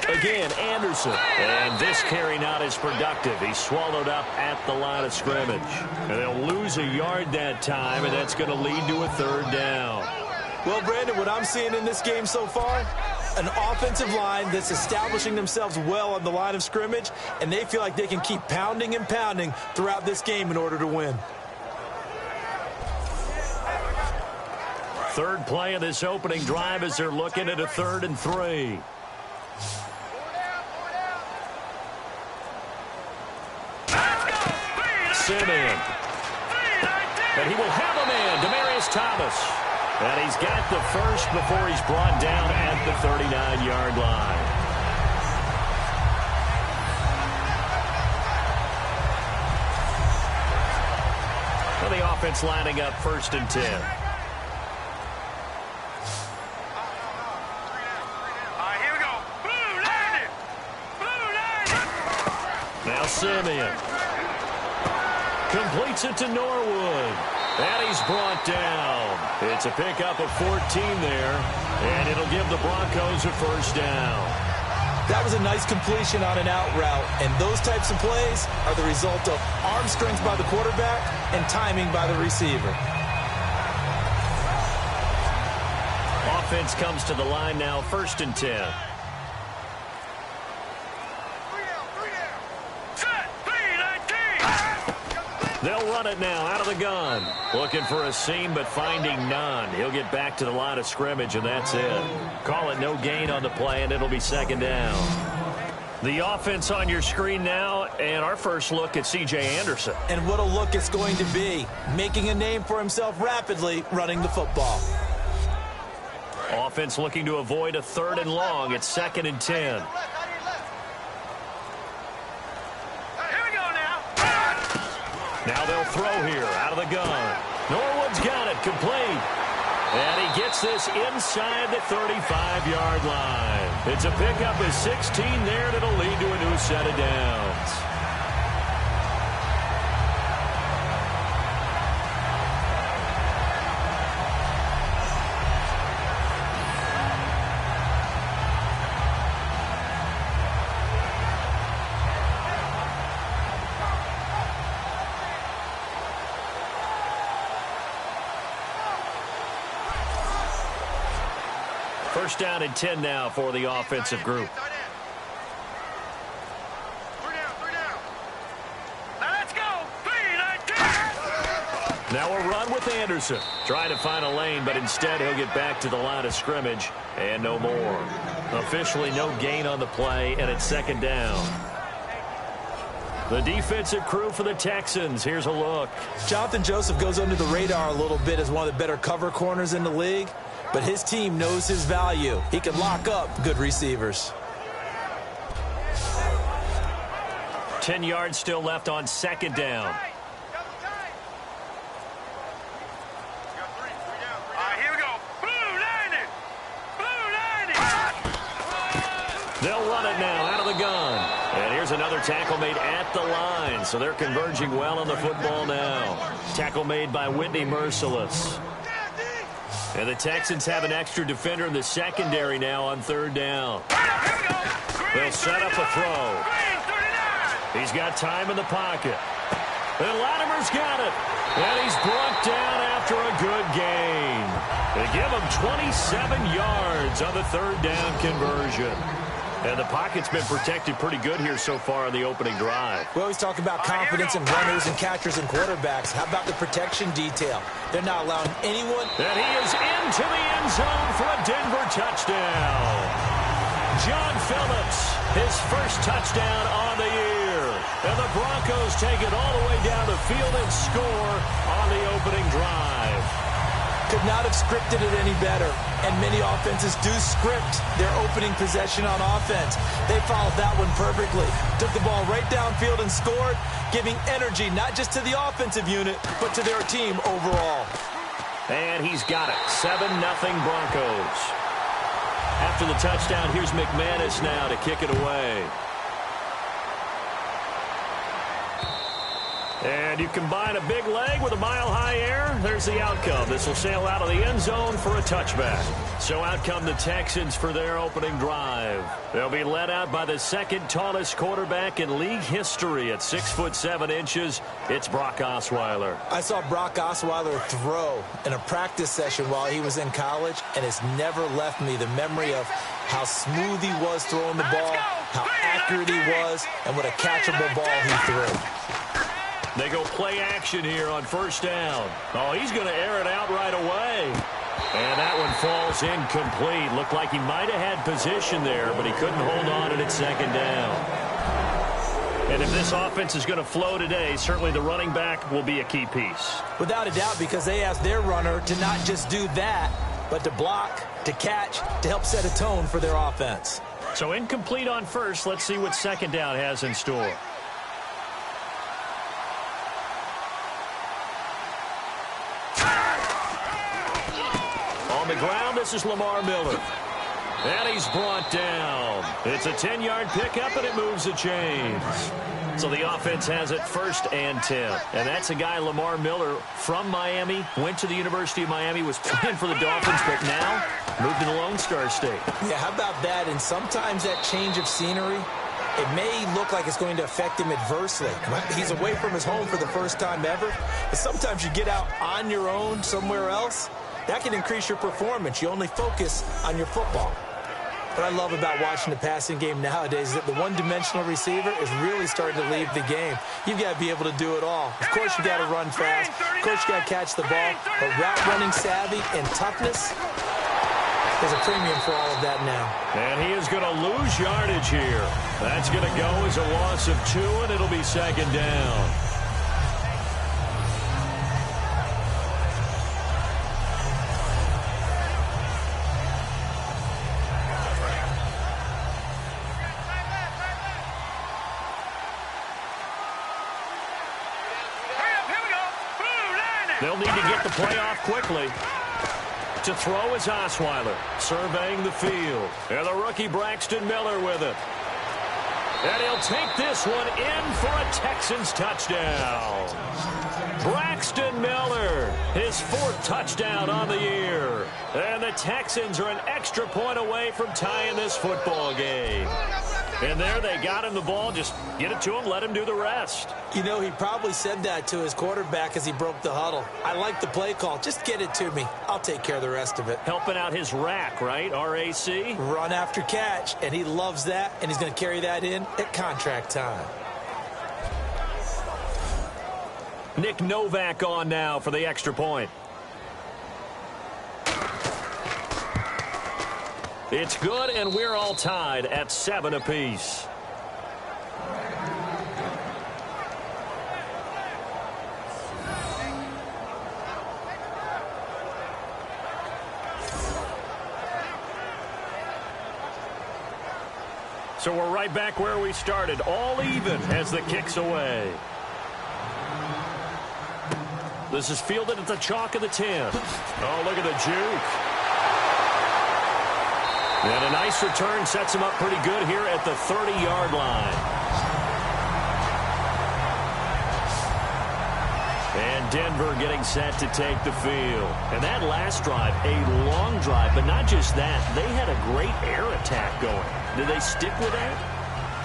Again, Anderson. And this carry not as productive. He's swallowed up at the line of scrimmage. And they'll lose a yard that time, and that's going to lead to a 3rd down. Well, Brandon, what I'm seeing in this game so far, an offensive line that's establishing themselves well on the line of scrimmage, and they feel like they can keep pounding and pounding throughout this game in order to win. 3rd play of this opening drive as they're looking at a 3rd and 3. Simeon. And he will have a man, Demaryius Thomas. And he's got the first before he's brought down at the 39-yard line. Well, the offense lining up 1st and 10. Now Simeon. Completes it to Norwood. And he's brought down. It's a pickup of 14 there. And it'll give the Broncos a 1st down. That was a nice completion on an out route. And those types of plays are the result of arm strength by the quarterback and timing by the receiver. Offense comes to the line now, 1st and 10. They'll run it now out of the gun. Looking for a seam, but finding none. He'll get back to the line of scrimmage, and that's it. Call it no gain on the play, and it'll be 2nd down. The offense on your screen now, and our first look at C.J. Anderson. And what a look it's going to be. Making a name for himself rapidly, running the football. Offense looking to avoid a 3rd and long. It's 2nd and 10. Now they'll throw here out of the gun. Norwood's got it, complete. And he gets this inside the 35-yard line. It's a pickup of 16 there, and it'll lead to a new set of downs. First down and 10 now for the offensive group. Now a run with Anderson. Trying to find a lane, but instead he'll get back to the line of scrimmage and no more. Officially no gain on the play, and it's 2nd down. The defensive crew for the Texans. Here's a look. Jonathan Joseph goes under the radar a little bit as one of the better cover corners in the league. But his team knows his value. He can lock up good receivers. 10 yards still left on 2nd down. They'll tackle made at the line, so they're converging well on the football now. Tackle made by Whitney Merciless. And the Texans have an extra defender in the secondary now on third down. They'll set up a throw. He's got time in the pocket. And Latimer's got it. And he's brought down after a good gain. They give him 27 yards on the third down conversion. And the pocket's been protected pretty good here so far on the opening drive. We always talk about confidence in runners and catchers and quarterbacks. How about the protection detail? They're not allowing anyone. And he is into the end zone for a Denver touchdown. John Phillips, his first touchdown on the year. And the Broncos take it all the way down the field and score on the opening drive. Could not have scripted it any better. And many offenses do script their opening possession on offense. They followed that one perfectly. Took the ball right downfield and scored, giving energy not just to the offensive unit, but to their team overall. And he's got it. 7-0 Broncos. After the touchdown, here's McManus now to kick it away. And you combine a big leg with a mile-high air, there's the outcome. This will sail out of the end zone for a touchback. So out come the Texans for their opening drive. They'll be led out by the second tallest quarterback in league history at 6'7". It's Brock Osweiler. I saw Brock Osweiler throw in a practice session while he was in college, and it's never left me the memory of how smooth he was throwing the ball, how accurate he was, and what a catchable ball he threw. They go play action here on first down. Oh, he's going to air it out right away. And that one falls incomplete. Looked like he might have had position there, but he couldn't hold on at its second down. And if this offense is going to flow today, certainly the running back will be a key piece. Without a doubt, because they asked their runner to not just do that, but to block, to catch, to help set a tone for their offense. So incomplete on first. Let's see what second down has in store. On the ground, this is Lamar Miller. And he's brought down. It's a 10-yard pickup, and it moves the chains. So the offense has it 1st and 10. And that's a guy, Lamar Miller, from Miami, went to the University of Miami, was playing for the Dolphins, but now moved to the Lone Star State. Yeah, how about that? And sometimes that change of scenery, it may look like it's going to affect him adversely. He's away from his home for the first time ever. But sometimes you get out on your own somewhere else, that can increase your performance. You only focus on your football. What I love about watching the passing game nowadays is that the one-dimensional receiver is really starting to leave the game. You've got to be able to do it all. Of course, you got to run fast. Of course, you got to catch the ball. But route running savvy and toughness, there's a premium for all of that now. And he is going to lose yardage here. That's going to go as a loss of 2, and it'll be second down. They'll need to get the play off quickly. To throw is Osweiler, surveying the field. And the rookie Braxton Miller with it. And he'll take this one in for a Texans touchdown. Braxton Miller, his 4th touchdown on the year. And the Texans are an extra point away from tying this football game. And there they got him the ball. Just get it to him, let him do the rest. You know, he probably said that to his quarterback as he broke the huddle. I like the play call. Just get it to me. I'll take care of the rest of it. Helping out his rack, right? R-A-C? Run after catch, and he loves that, and he's going to carry that in at contract time. Nick Novak on now for the extra point. It's good, and we're all tied at 7 apiece. So we're right back where we started, all even as the kick's away. This is fielded at the chalk of the 10. Oh, look at the juke. And a nice return sets him up pretty good here at the 30-yard line. Denver getting set to take the field. And that last drive, a long drive, but not just that. They had a great air attack going. Did they stick with that?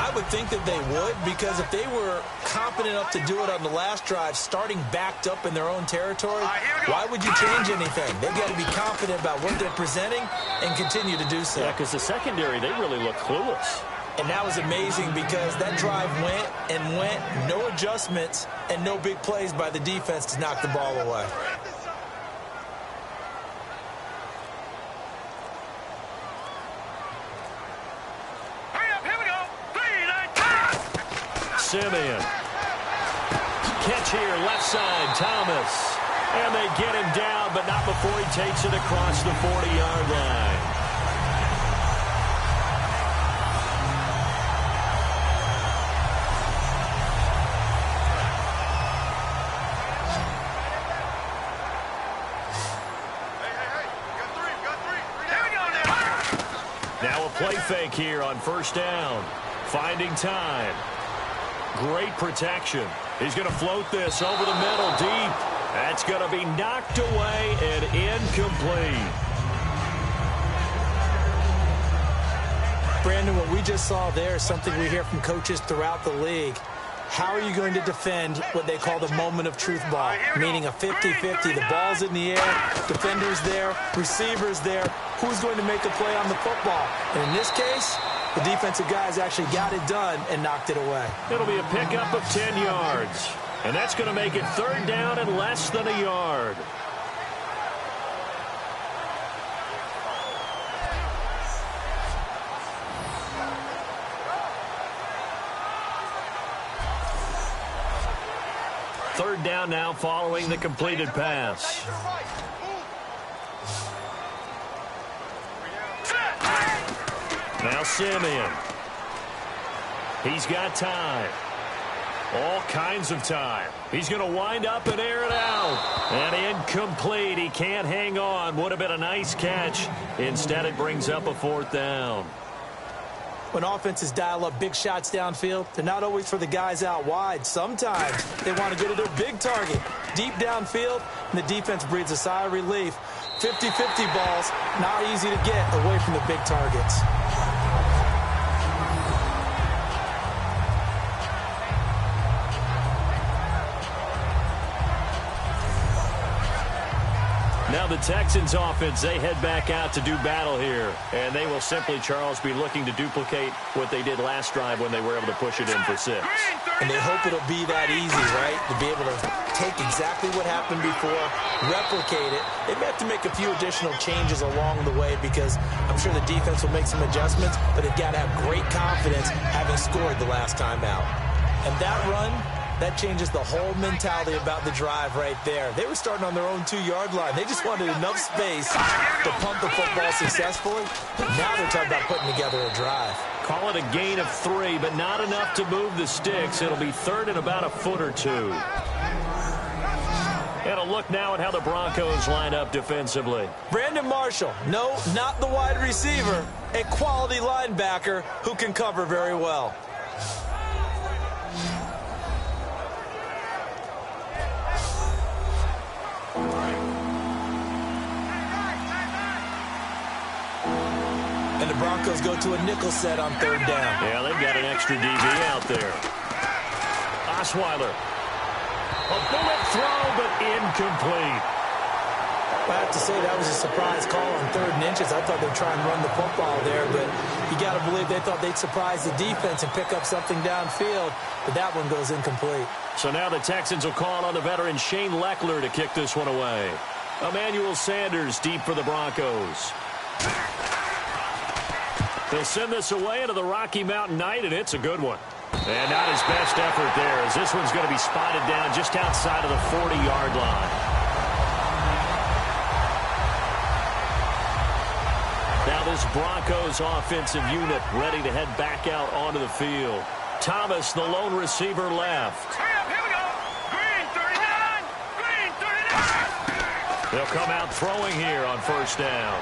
I would think that they would, because if they were competent enough to do it on the last drive, starting backed up in their own territory, why would you change anything? They've got to be confident about what they're presenting and continue to do so. Yeah, because the secondary, they really look clueless. And that was amazing because that drive went and went, no adjustments and no big plays by the defense to knock the ball away. Simeon. Catch here, left side, Thomas. And they get him down, but not before he takes it across the 40-yard line. Now a play fake here on first down. Finding time. Great protection. He's going to float this over the middle deep. That's going to be knocked away and incomplete. Brandon, what we just saw there is something we hear from coaches throughout the league. How are you going to defend what they call the moment of truth ball, meaning a 50-50? The ball's in the air, defender's there, receiver's there. Who's going to make a play on the football? And in this case, the defensive guys actually got it done and knocked it away. It'll be a pickup of 10 yards. And that's going to make it third down and less than a yard. Third down now following the completed pass. Now Simeon. He's got time. All kinds of time. He's going to wind up and air it out. And incomplete. He can't hang on. Would have been a nice catch. Instead, it brings up a fourth down. When offenses dial up big shots downfield, they're not always for the guys out wide. Sometimes they want to go to their big target, deep downfield, and the defense breathes a sigh of relief. 50-50 balls, not easy to get away from the big targets. Now the Texans offense, they head back out to do battle here. And they will simply, Charles, be looking to duplicate what they did last drive when they were able to push it in for 6. And they hope it'll be that easy, right? To be able to take exactly what happened before, replicate it. They may have to make a few additional changes along the way because I'm sure the defense will make some adjustments, but they've got to have great confidence having scored the last time out. And that run, that changes the whole mentality about the drive right there. They were starting on their own 2-yard line. They just wanted enough space to pump the football successfully. Now they're talking about putting together a drive. Call it a gain of 3, but not enough to move the sticks. It'll be third and about a foot or 2. And a look now at how the Broncos line up defensively. Brandon Marshall, no, not the wide receiver, a quality linebacker who can cover very well. And the Broncos go to a nickel set on third down. Yeah, they've got an extra DB out there. Osweiler. A bullet throw, but incomplete. I have to say that was a surprise call on 3rd and inches. I thought they'd try and run the football there, but you got to believe they thought they'd surprise the defense and pick up something downfield, but that one goes incomplete. So now the Texans will call on the veteran Shane Leckler to kick this one away. Emmanuel Sanders deep for the Broncos. They'll send this away into the Rocky Mountain Night, and it's a good one. And not his best effort there, as this one's going to be spotted down just outside of the 40-yard line. Now this Broncos offensive unit ready to head back out onto the field. Thomas, the lone receiver, left. Here we go. Green 39. Green 39. They'll come out throwing here on first down.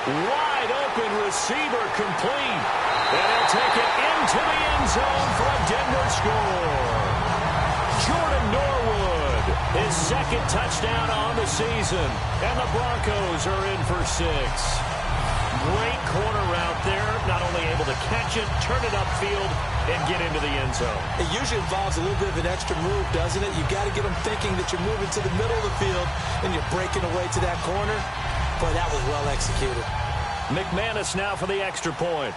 Wide open receiver complete. And he'll take it into the end zone for a Denver score. Jordan Norwood His second touchdown on the season. And the Broncos are in for 6. Great corner route there. Not only able to catch it, turn it upfield, and get into the end zone. It usually involves a little bit of an extra move, doesn't it? You've got to get them thinking that you're moving to the middle of the field and you're breaking away to that corner. Boy, that was well executed. McManus now for the extra point.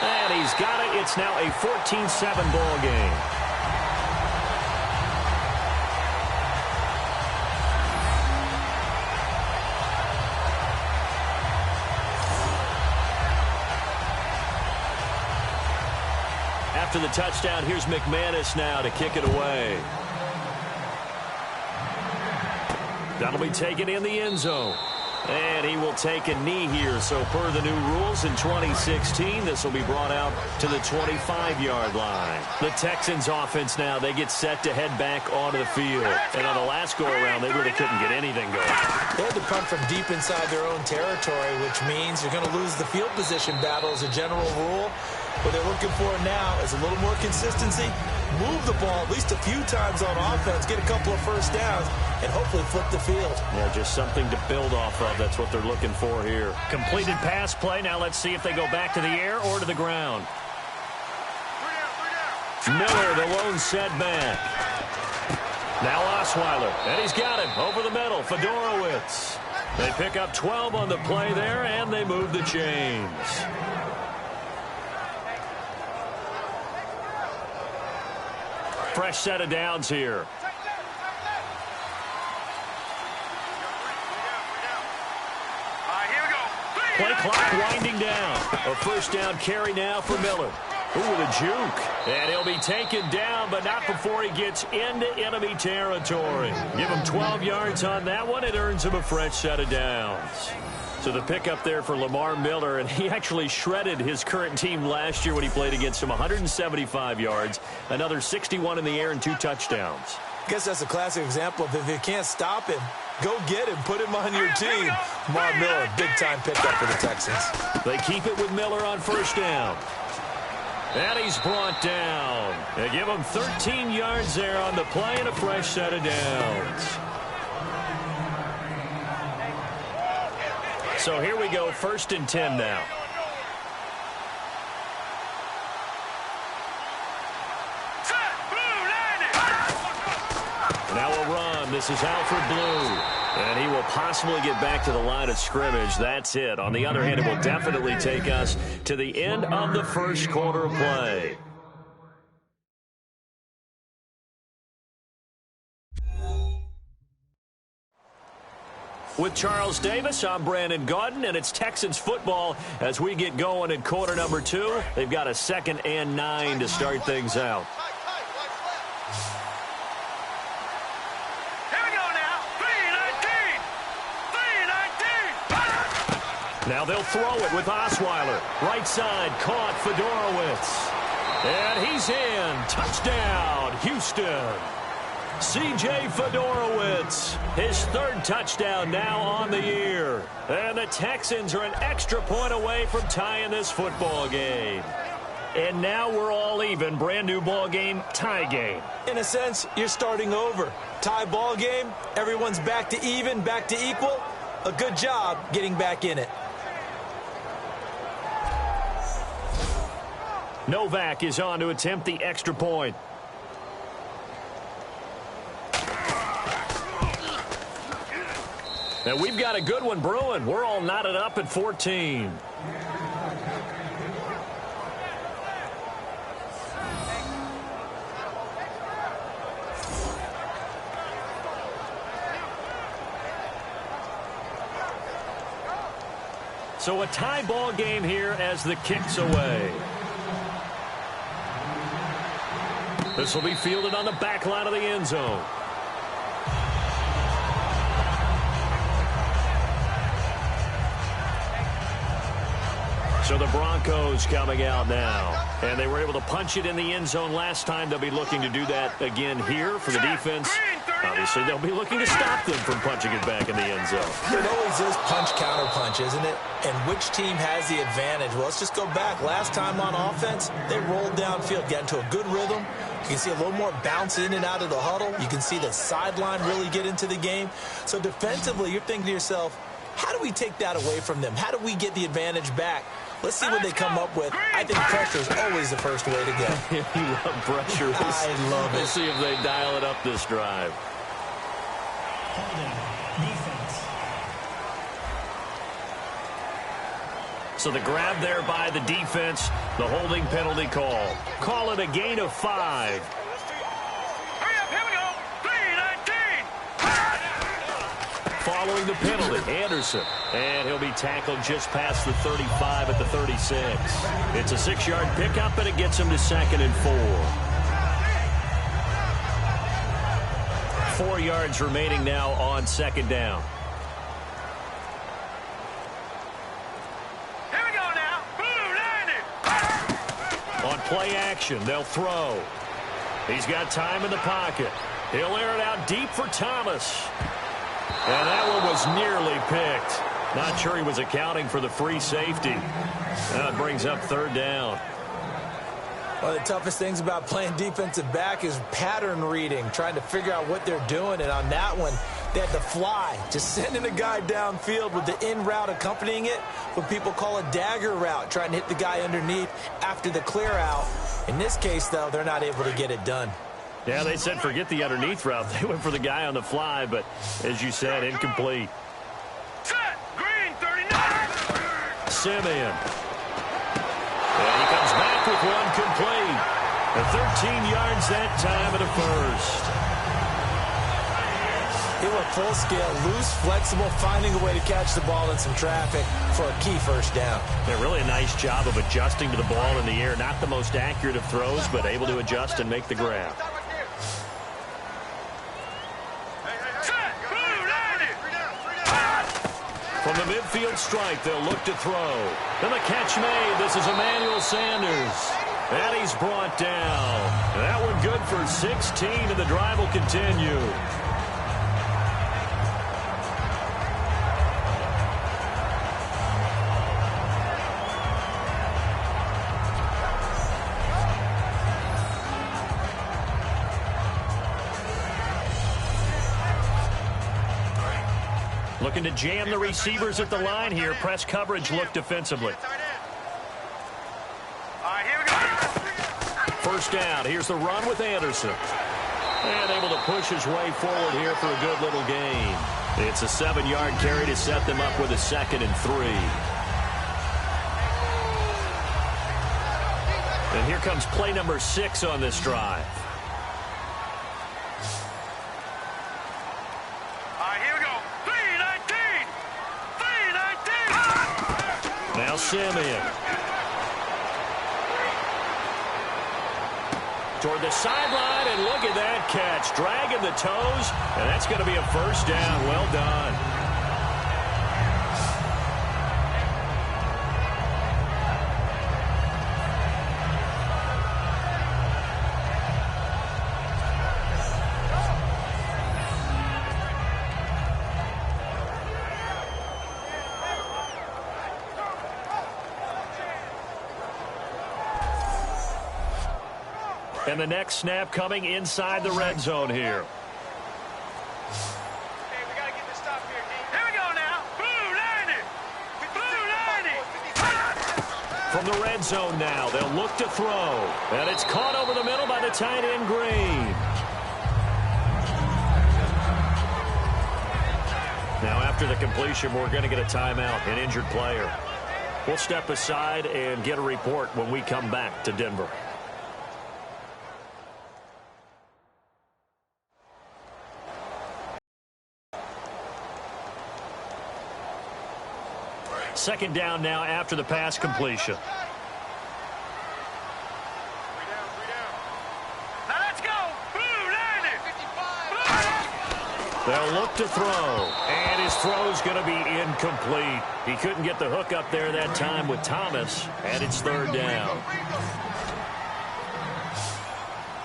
And he's got it. It's now a 14-7 ball game. After the touchdown, here's McManus now to kick it away. That'll be taken in the end zone. And he will take a knee here. So per the new rules in 2016, this will be brought out to the 25-yard line. The Texans offense now, they get set to head back onto the field. And on the last go-around, they really couldn't get anything going. They had to punt from deep inside their own territory, which means you're going to lose the field position battle as a general rule. What they're looking for now is a little more consistency, move the ball at least a few times on offense, get a couple of first downs, and hopefully flip the field. Yeah, just something to build off of. That's what they're looking for here. Completed pass play. Now let's see if they go back to the air or to the ground. Miller, the lone setback. Now Osweiler, and he's got it over the middle. Fedorowicz. They pick up 12 on the play there, and they move the chains. Fresh set of downs here. Play clock winding down. A first down carry now for Miller. Ooh, with a juke. And he'll be taken down, but not before he gets into enemy territory. Give him 12 yards on that one. It earns him a fresh set of downs. So the pickup there for Lamar Miller, and he actually shredded his current team last year when he played against him. 175 yards, another 61 in the air, and 2 touchdowns. I guess that's a classic example of if you can't stop him, go get him, put him on your team. Lamar Miller, big-time pickup for the Texans. They keep it with Miller on first down. And he's brought down. They give him 13 yards there on the play and a fresh set of downs. So here we go, 1st and 10 now. Now a run. This is Alfred Blue. And he will possibly get back to the line of scrimmage. That's it. On the other hand, it will definitely take us to the end of the first quarter of play. With Charles Davis, I'm Brandon Gaudin, and it's Texans football as we get going in quarter number 2. They've got a 2nd and 9 to start things out. Here we go now. 3-19. Now they'll throw it with Osweiler. Right side, caught Fedorowicz. And he's in. Touchdown, Houston. C.J. Fedorowicz, his 3rd touchdown now on the year. And the Texans are an extra point away from tying this football game. And now we're all even. Brand new ball game, tie game. In a sense, you're starting over. Tie ball game, everyone's back to even, back to equal. A good job getting back in it. Novak is on to attempt the extra point. And we've got a good one brewing. We're all knotted up at 14. So a tie ball game here as the kick's away. This will be fielded on the back line of the end zone. So the Broncos coming out now. And they were able to punch it in the end zone last time. They'll be looking to do that again here for the defense. Obviously, they'll be looking to stop them from punching it back in the end zone. It always is punch-counter-punch, isn't it? And which team has the advantage? Well, let's just go back. Last time on offense, they rolled downfield, got into a good rhythm. You can see a little more bounce in and out of the huddle. You can see the sideline really get into the game. So defensively, you're thinking to yourself, how do we take that away from them? How do we get the advantage back? Let's see what they come up with. I think pressure is always the first way to go. You love pressure. I love it. Let's see if they dial it up this drive. So the grab there by the defense, the holding penalty call. Call it a gain of 5. Hurry up, here we go. 3-19. Following the penalty, Anderson. And he'll be tackled just past the 35 at the 36. It's a 6-yard pickup, and it gets him to 2nd and 4. 4 yards remaining now on 2nd down. On play action, they'll throw. He's got time in the pocket. He'll air it out deep for Thomas. And that one was nearly picked. Not sure he was accounting for the free safety. That brings up 3rd down. One of the toughest things about playing defensive back is pattern reading, trying to figure out what they're doing. And on that one, they had the fly, just sending a guy downfield with the in route accompanying it, what people call a dagger route, trying to hit the guy underneath after the clear out. In this case, though, they're not able to get it done. Yeah, they said forget the underneath route. They went for the guy on the fly, but as you said, incomplete. Set. Green, 39. Simeon. And he comes back with one complete. 13 yards that time and a first. They were full scale, loose, flexible, finding a way to catch the ball in some traffic for a key first down. Yeah, really a nice job of adjusting to the ball in the air. Not the most accurate of throws, but able to adjust and make the grab. Set. Blue, 90. From the midfield stripe, they'll look to throw. And the catch made. This is Emmanuel Sanders. And he's brought down. That one good for 16, and the drive will continue. Looking to jam the receivers at the line here. Press coverage look defensively. All right, here we go. First down. Here's the run with Anderson. And able to push his way forward here for a good little gain. It's a 7-yard carry to set them up with a 2nd and 3. And here comes play number 6 on this drive. Now Simeon. Toward the sideline, and look at that catch. Dragging the toes, and that's going to be a first down. Well done. And the next snap coming inside the red zone here. Hey, we got to get this stop here, D. Here we go now. Blue 90. Blue 90. From the red zone now, they'll look to throw. And it's caught over the middle by the tight end, Green. Now, after the completion, we're going to get a timeout, an injured player. We'll step aside and get a report when we come back to Denver. Second down now after the pass completion. Now let's go. Blue 90. They'll look to throw, and his throw's going to be incomplete. He couldn't get the hook up there that time with Thomas, and it's 3rd down.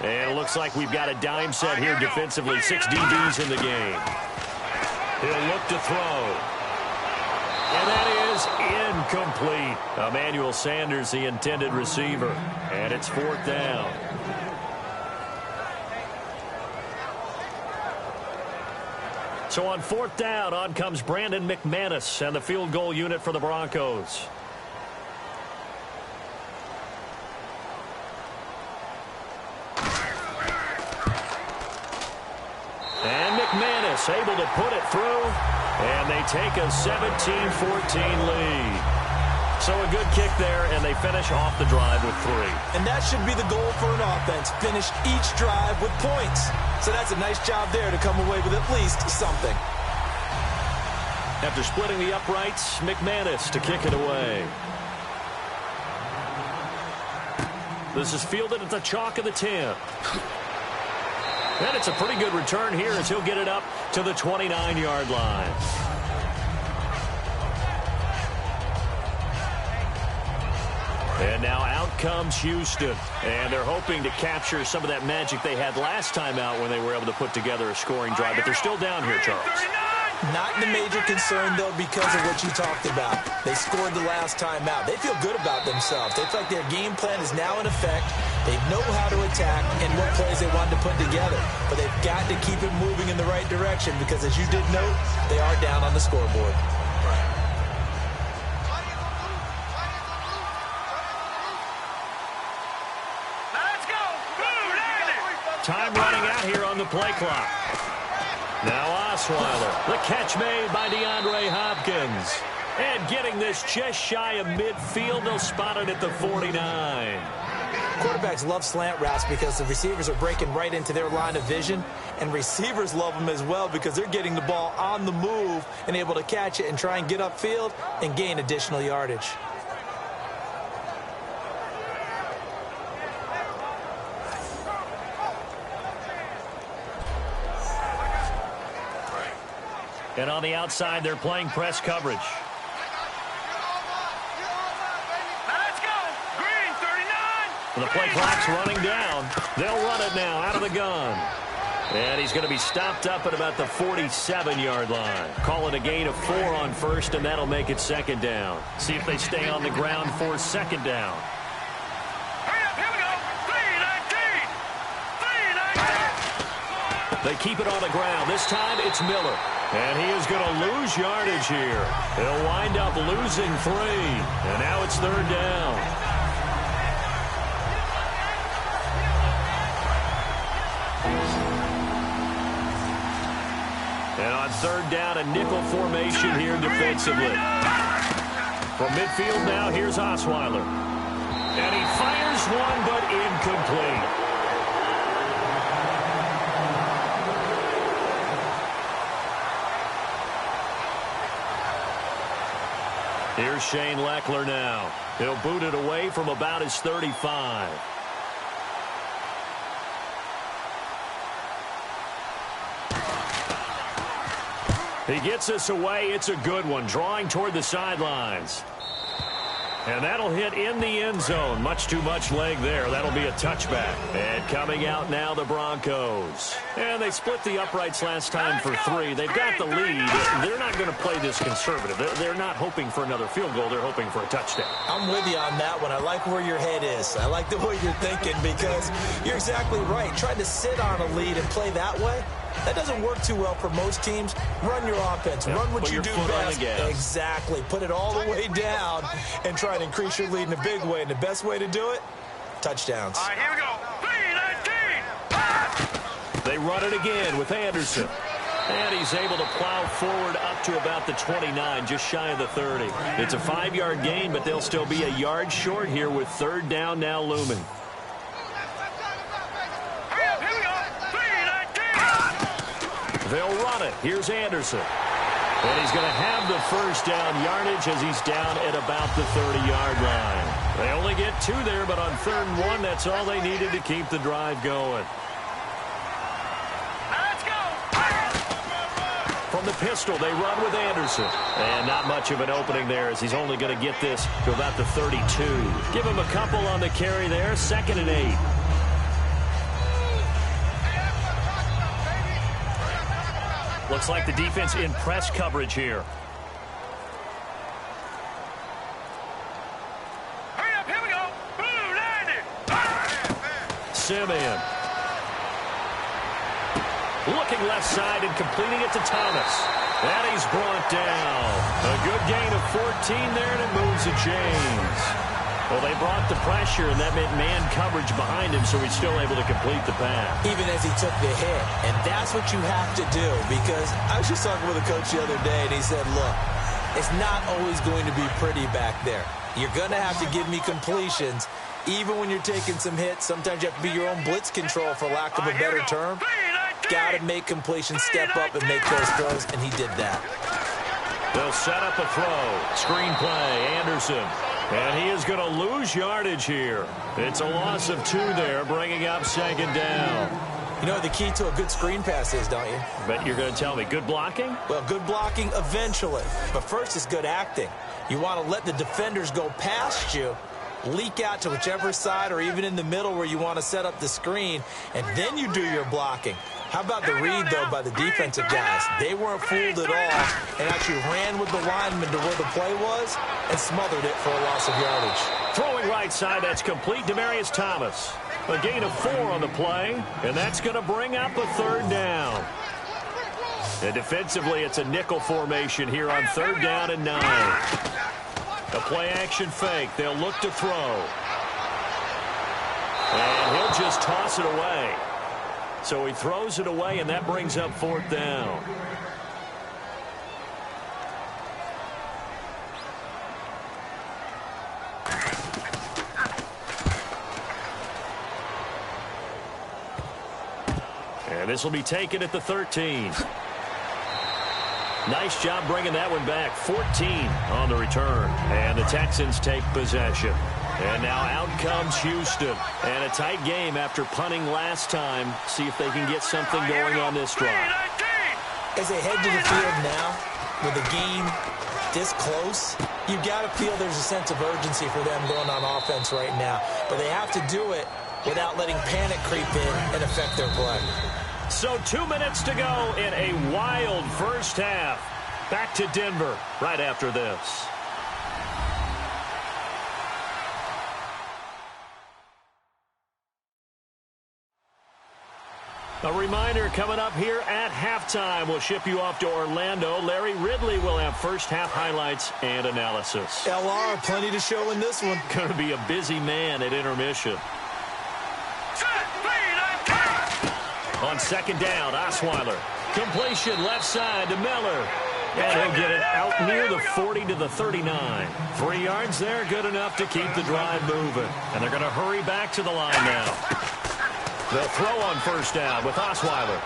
And it looks like we've got a dime set here defensively. 6 DBs in the game. He'll look to throw. And that is incomplete. Emmanuel Sanders, the intended receiver. And it's 4th down. So on 4th down, on comes Brandon McManus and the field goal unit for the Broncos. And McManus able to put it through, and they take a 17-14 lead. So a good kick there, and they finish off the drive with 3. And that should be the goal for an offense, finish each drive with points. So that's a nice job there to come away with at least something. After splitting the uprights, McManus to kick it away. This is fielded at the chalk of the 10. And it's a pretty good return here as he'll get it up to the 29-yard line. And now out comes Houston. And they're hoping to capture some of that magic they had last time out when they were able to put together a scoring drive. But they're still down here, Charles. Not the major concern, though, because of what you talked about. They scored the last time out. They feel good about themselves. They feel like their game plan is now in effect. They know how to attack and what plays they wanted to put together. But they've got to keep it moving in the right direction because, as you did note, they are down on the scoreboard. Time running out here on the play clock. Now Osweiler. The catch made by DeAndre Hopkins. And getting this just shy of midfield. They'll spot it at the 49. Quarterbacks love slant routes because the receivers are breaking right into their line of vision. And receivers love them as well because they're getting the ball on the move and able to catch it and try and get upfield and gain additional yardage. And on the outside, they're playing press coverage. Let's go. Green, 39. The play clock's running down. They'll run it now out of the gun. And he's going to be stopped up at about the 47-yard line. Call it a gain of 4 on first, and that'll make it 2nd down. See if they stay on the ground for 2nd down. Hurry up, here we go. 3-19. 3-19. They keep it on the ground. This time it's Miller. And he is going to lose yardage here. He'll wind up losing 3. And now it's 3rd down. And on 3rd down, a nickel formation here defensively. From midfield now, here's Osweiler. And he fires one, but incomplete. Here's Shane Leckler now. He'll boot it away from about his 35. He gets us away. It's a good one. Drawing toward the sidelines. And that'll hit in the end zone. Much too much leg there. That'll be a touchback. And coming out now, the Broncos. And they split the uprights last time for 3. They've got the lead. They're not going to play this conservative. They're not hoping for another field goal. They're hoping for a touchdown. I'm with you on that one. I like where your head is. I like the way you're thinking because you're exactly right. Trying to sit on a lead and play that way, that doesn't work too well for most teams. Run your offense. Yep. Run what Put you your do foot on best. the gas. Exactly. Put it all the way down and try and increase your lead in a big way. And the best way to do it, touchdowns. All right, here we go. 3-19. They run it again with Anderson. And he's able to plow forward up to about the 29, just shy of the 30. It's a 5-yard gain, but they'll still be a yard short here with 3rd down now looming. They'll run it. Here's Anderson. And he's going to have the 1st down yardage as he's down at about the 30-yard line. They only get 2 there, but on 3rd and 1, that's all they needed to keep the drive going. Let's go. From the pistol, they run with Anderson. And not much of an opening there as he's only going to get this to about the 32. Give him a couple on the carry there. 2nd and 8. Looks like the defense in press coverage here. Hurry up, here we go. Blue 90. Simeon. Looking left side and completing it to Thomas. And he's brought down. A good gain of 14 there, and it moves to James. Well, they brought the pressure, and that meant man coverage behind him, so he's still able to complete the pass. Even as he took the hit. And that's what you have to do, because I was just talking with a coach the other day, and he said, look, it's not always going to be pretty back there. You're going to have to give me completions. Even when you're taking some hits, sometimes you have to be your own blitz control, for lack of a better term. Got to make completions, step up, and make those throws, and he did that. They'll set up a throw. Screen play, Anderson. And he is going to lose yardage here. It's a loss of 2 there, bringing up second down. You know what the key to a good screen pass is, don't you? Bet you're going to tell me. Good blocking? Well, good blocking eventually. But first is good acting. You want to let the defenders go past you, leak out to whichever side or even in the middle where you want to set up the screen, and then you do your blocking. How about the read, though, by the defensive guys? They weren't fooled at all and actually ran with the lineman to where the play was and smothered it for a loss of yardage. Throwing right side, that's complete. Demaryius Thomas. A gain of 4 on the play, and that's going to bring up a 3rd down. And defensively, it's a nickel formation here on 3rd down and 9. A play-action fake. They'll look to throw. And he'll just toss it away. So he throws it away, and that brings up 4th down. And this will be taken at the 13. Nice job bringing that one back. 14 on the return. And the Texans take possession. And now out comes Houston. And a tight game after punting last time. See if they can get something going on this drive. As they head to the field now, with the game this close, you've got to feel there's a sense of urgency for them going on offense right now. But they have to do it without letting panic creep in and affect their play. So 2 minutes to go in a wild first half. Back to Denver right after this. A reminder coming up here at halftime. We'll ship you off to Orlando. Larry Ridley will have first half highlights and analysis. LR, plenty to show in this one. Going to be a busy man at intermission. On second down, Osweiler. Completion left side to Miller. And he'll get it out near the 40 to the 39. 3 yards there, good enough to keep the drive moving. And they're going to hurry back to the line now. They'll throw on first down with Osweiler.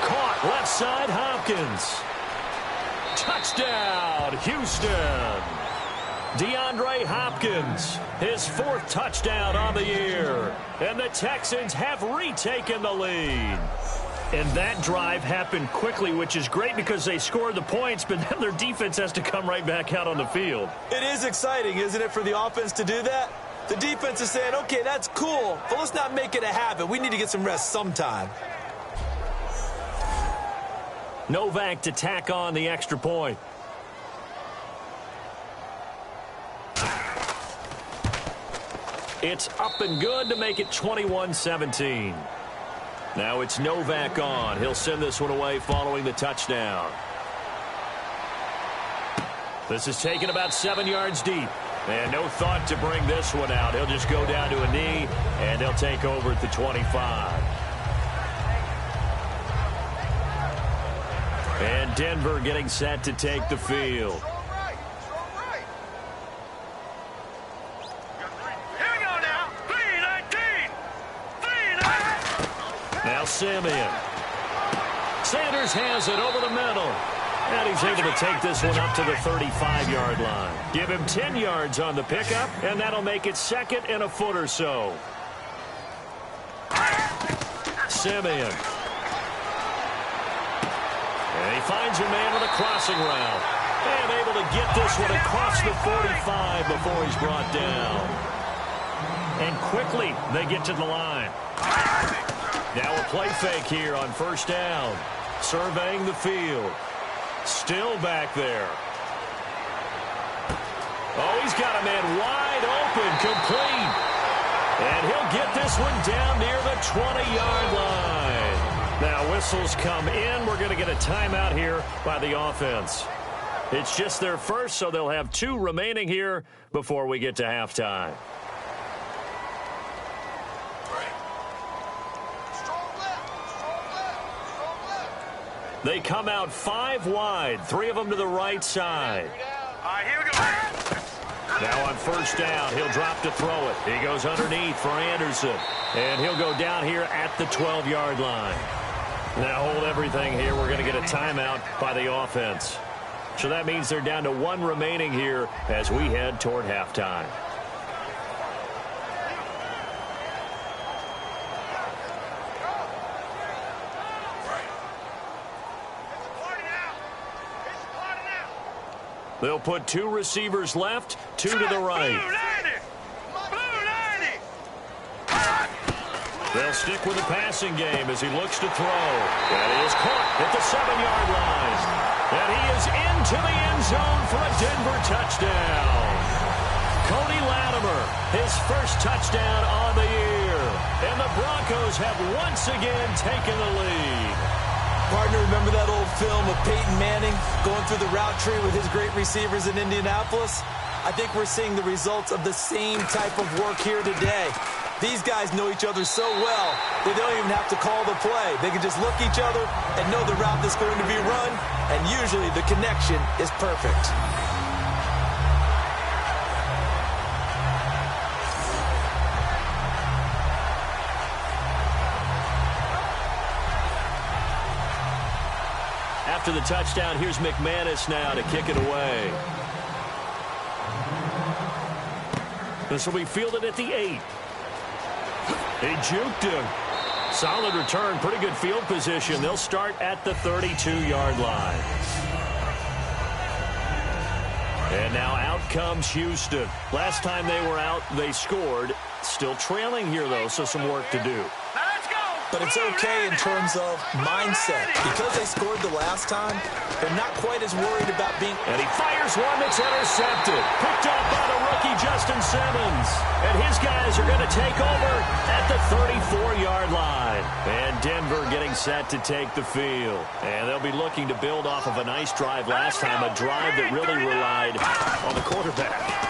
Caught left side, Hopkins. Touchdown, Houston. DeAndre Hopkins, his 4th touchdown on the year. And the Texans have retaken the lead. And that drive happened quickly, which is great because they scored the points, but then their defense has to come right back out on the field. It is exciting, isn't it, for the offense to do that? The defense is saying, okay, that's cool, but let's not make it a habit. We need to get some rest sometime. Novak to tack on the extra point. It's up and good to make it 21-17. Now it's Novak on. He'll send this one away following the touchdown. This is taken about 7 yards deep. And no thought to bring this one out. He'll just go down to a knee, and they'll take over at the 25. And Denver getting set to take the field. Now Simeon. Sanders has it over the middle. And he's able to take this one up to the 35-yard line. Give him 10 yards on the pickup, and that'll make it 2nd and a foot or so. Simeon. And he finds a man with a crossing route. And able to get this one across the 45 before he's brought down. And quickly, they get to the line. Now a play fake here on first down. surveying the field. Still back there. Oh, he's got a man wide open, complete. And he'll get this one down near the 20-yard line. Now whistles come in. We're going to get a timeout here by the offense. It's just their first, so they'll have 2 remaining here before we get to halftime. They come out 5 wide, 3 of them to the right side. All right, here we go. Now on first down, he'll drop to throw it. He goes underneath for Anderson. And he'll go down here at the 12-yard line. Now hold everything here. We're going to get a timeout by the offense. So that means they're down to 1 remaining here as we head toward halftime. They'll put 2 receivers left, 2 to the right. They'll stick with the passing game as he looks to throw. That is caught at the 7-yard line. And he is into the end zone for a Denver touchdown. Cody Latimer, his first touchdown on the year. And the Broncos have once again taken the lead. Partner, remember that old film of Peyton Manning going through the route tree with his great receivers in Indianapolis? I think we're seeing the results of the same type of work here today. These guys know each other so well, they don't even have to call the play. They can just look each other and know the route that's going to be run, and usually the connection is perfect. After the touchdown, here's McManus now to kick it away. This will be fielded at the 8. He juked him. Solid return, pretty good field position. They'll start at the 32-yard line. And now out comes Houston. Last time they were out, they scored. Still trailing here, though, so some work to do. But it's okay in terms of mindset. Because they scored the last time, they're not quite as worried about being... And he fires one that's intercepted. Picked off by the rookie Justin Simmons. And his guys are going to take over at the 34-yard line. And Denver getting set to take the field. And they'll be looking to build off of a nice drive last time, a drive that really relied on the quarterback.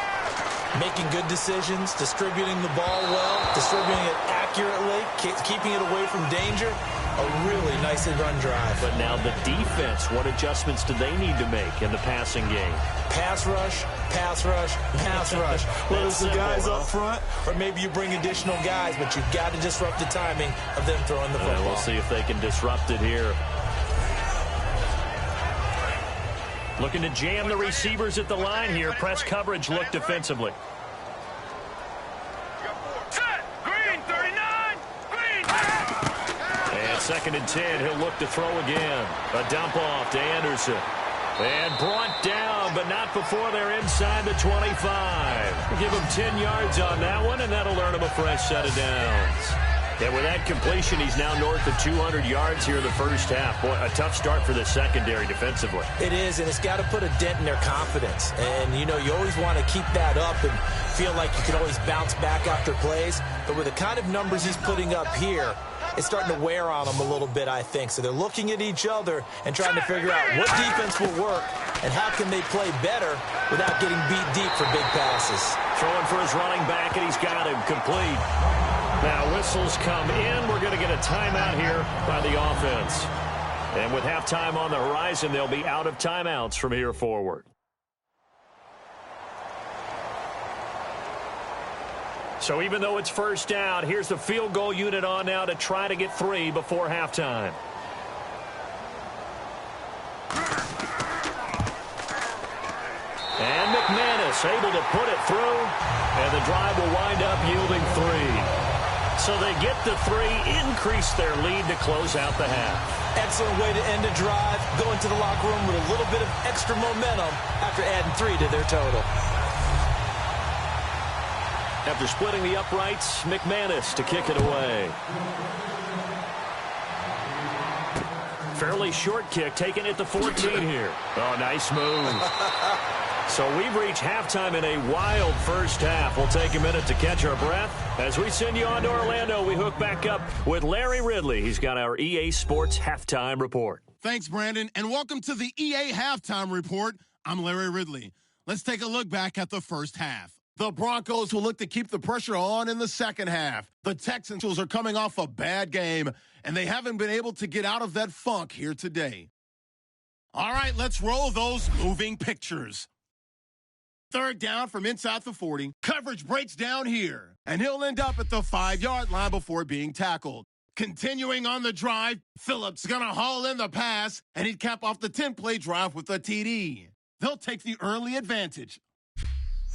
Making good decisions, distributing the ball well, distributing it accurately, keeping it away from danger. A really nicely run drive. But now the defense, what adjustments do they need to make in the passing game? Pass rush, pass rush, pass rush. Whether it's the guys up front or maybe you bring additional guys, but you've got to disrupt the timing of them throwing the football. We'll see if they can disrupt it here. Looking to jam the receivers at the line here. Press coverage look defensively. Green, 39. Green. And 2nd and 10. He'll look to throw again. A dump off to Anderson. And brought down, but not before they're inside the 25. Give him 10 yards on that one, and that'll earn him a fresh set of downs. And with that completion, he's now north of 200 yards here in the first half. Boy, a tough start for the secondary defensively. It is, and it's got to put a dent in their confidence. And, you know, you always want to keep that up and feel like you can always bounce back after plays. But with the kind of numbers he's putting up here, it's starting to wear on them a little bit, I think. So they're looking at each other and trying to figure out what defense will work and how can they play better without getting beat deep for big passes. Throwing for his running back, and he's got him complete. Now whistles come in. We're going to get a timeout here by the offense. And with halftime on the horizon, they'll be out of timeouts from here forward. So even though it's first down, here's the field goal unit on now to try to get 3 before halftime. And McManus able to put it through, and the drive will wind up yielding 3. So they get the 3, increase their lead to close out the half. Excellent way to end a drive, go into the locker room with a little bit of extra momentum after adding 3 to their total. After splitting the uprights, McManus to kick it away. Fairly short kick, taking it to 14 here. Oh, nice move. So we've reached halftime in a wild first half. We'll take a minute to catch our breath. As we send you on to Orlando, we hook back up with Larry Ridley. He's got our EA Sports Halftime Report. Thanks, Brandon, and welcome to the EA Halftime Report. I'm Larry Ridley. Let's take a look back at the first half. The Broncos will look to keep the pressure on in the second half. The Texans are coming off a bad game, and they haven't been able to get out of that funk here today. All right, let's roll those moving pictures. Third down from inside the 40. Coverage breaks down here, and he'll end up at the 5-yard line before being tackled. Continuing on the drive, Phillips going to haul in the pass, and he'd cap off the 10-play drive with a TD. They'll take the early advantage.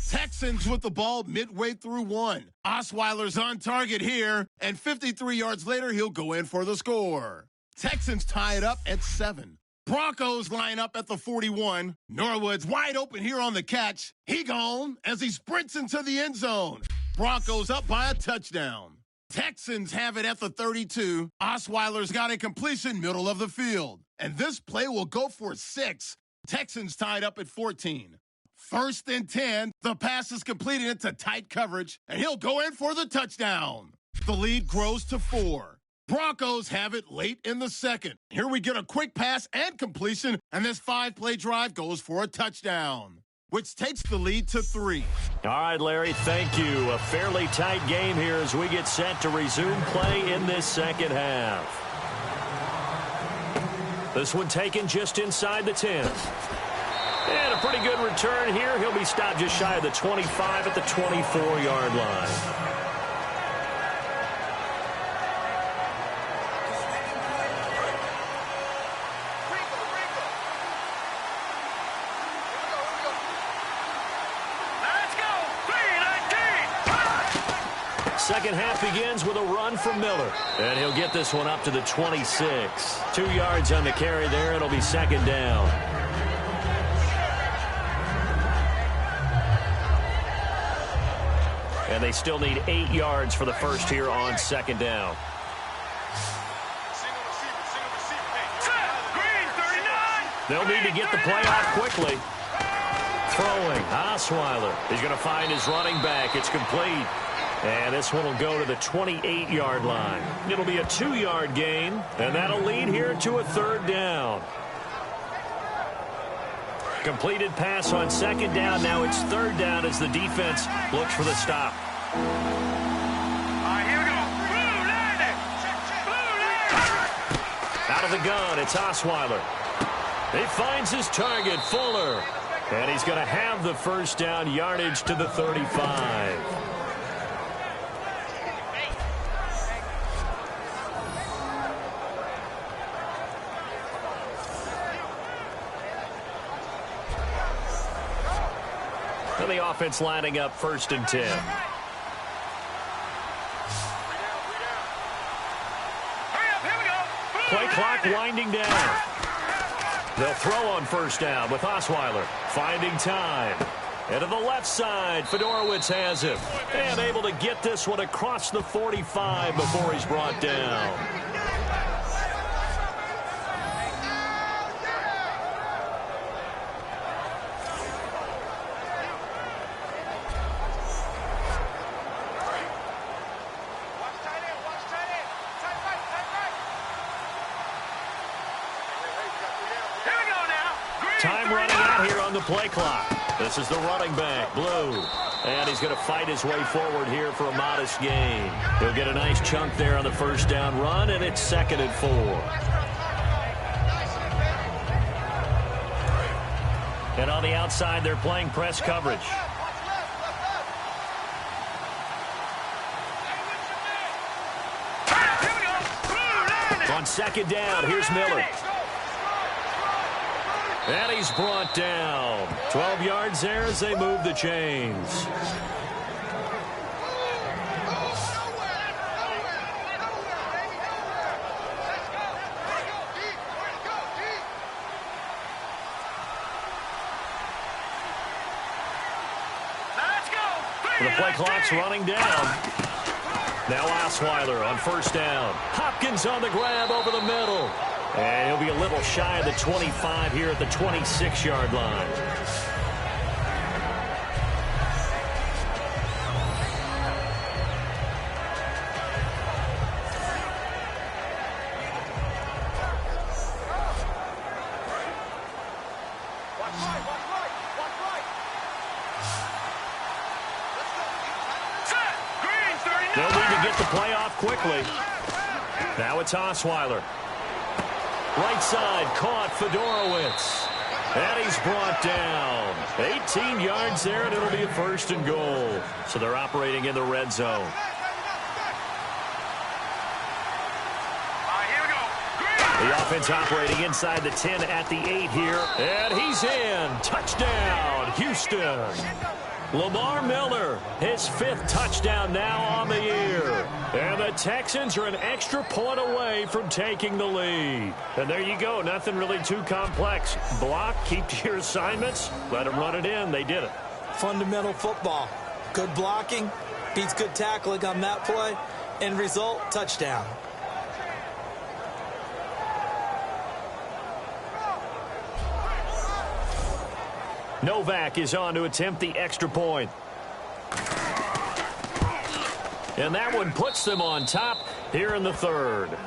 Texans with the ball midway through 1. Osweiler's on target here, and 53 yards later, he'll go in for the score. Texans tie it up at 7. Broncos line up at the 41. Norwood's wide open here on the catch. He gone as he sprints into the end zone. Broncos up by a touchdown. Texans have it at the 32. Osweiler's got a completion middle of the field. And this play will go for 6. Texans tied up at 14. First and 10, the pass is completed into tight coverage, and he'll go in for the touchdown. The lead grows to 4. Broncos have it late in the second. Here we get a quick pass and completion, and this 5-play drive goes for a touchdown, which takes the lead to 3. All right, Larry, thank you. A fairly tight game here as we get set to resume play in this second half. This one taken just inside the 10. And a pretty good return here. He'll be stopped just shy of the 25 at the 24-yard line. Second half begins with a run from Miller. And he'll get this one up to the 26. 2 yards on the carry there. It'll be second down. And they still need 8 yards for the first here on second down. They'll need to get the play off quickly. Throwing, Osweiler. He's going to find his running back. It's complete. And this one will go to the 28-yard line. It'll be a 2-yard gain, and that'll lead here to a third down. Completed pass on second down. Now it's third down as the defense looks for the stop. All right, here we go. Blue line. Out of the gun, it's Osweiler. He finds his target, Fuller. And he's going to have the first down, yardage to the 35. And the offense lining up first and 10. Play clock winding down. They'll throw on first down with Osweiler finding time. And to the left side, Fedorowicz has it. And able to get this one across the 45 before he's brought down. Time running out here on the play clock. This is the running back, Blue. And he's going to fight his way forward here for a modest gain. He'll get a nice chunk there on the first down run, and it's second and 4. And on the outside, they're playing press coverage. On second down, here's Miller. And he's brought down. 12 yards there as they move the chains. The play clock's running down. Now Osweiler on first down. Hopkins on the grab over the middle. And he'll be a little shy of the 25 here at the 26-yard line. They'll need to get the play off quickly. Now it's Osweiler. Right side, caught Fedorowicz. And he's brought down. 18 yards there, and it'll be a 1st and goal. So they're operating in the red zone. Here we go. The offense operating inside the 10 at the 8 here. And he's in. Touchdown, Houston. Lamar Miller, his 5th touchdown now on the year. And the Texans are an extra point away from taking the lead. And there you go. Nothing really too complex. Block, keep to your assignments, let them run it in. They did it. Fundamental football. Good blocking, beats good tackling on that play. End result, touchdown. Novak is on to attempt the extra point. And that one puts them on top here in the 3rd.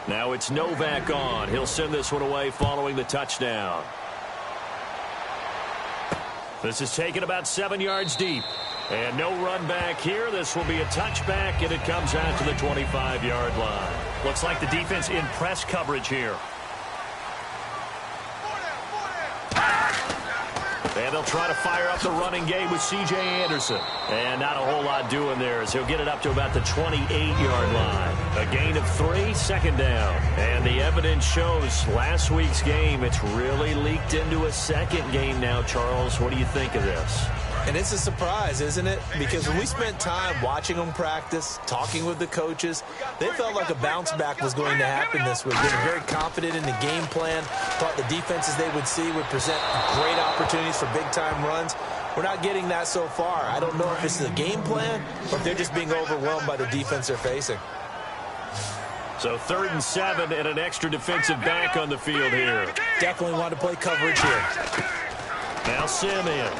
Now it's Novak on. He'll send this one away following the touchdown. This is taken about 7 yards deep. And no run back here. This will be a touchback, and it comes out to the 25-yard line. Looks like the defense in press coverage here. And they'll try to fire up the running game with C.J. Anderson. And not a whole lot doing there as he'll get it up to about the 28-yard line. A gain of 3, 2nd down. And the evidence shows last week's game, it's really leaked into a 2nd game now, Charles. What do you think of this? And it's a surprise, isn't it? Because when we spent time watching them practice, talking with the coaches, they felt like a bounce back was going to happen this week. They were very confident in the game plan, thought the defenses they would see would present great opportunities for big-time runs. We're not getting that so far. I don't know if it's the game plan or if they're just being overwhelmed by the defense they're facing. So 3rd and 7 and an extra defensive back on the field here. Definitely want to play coverage here. Now Simeon.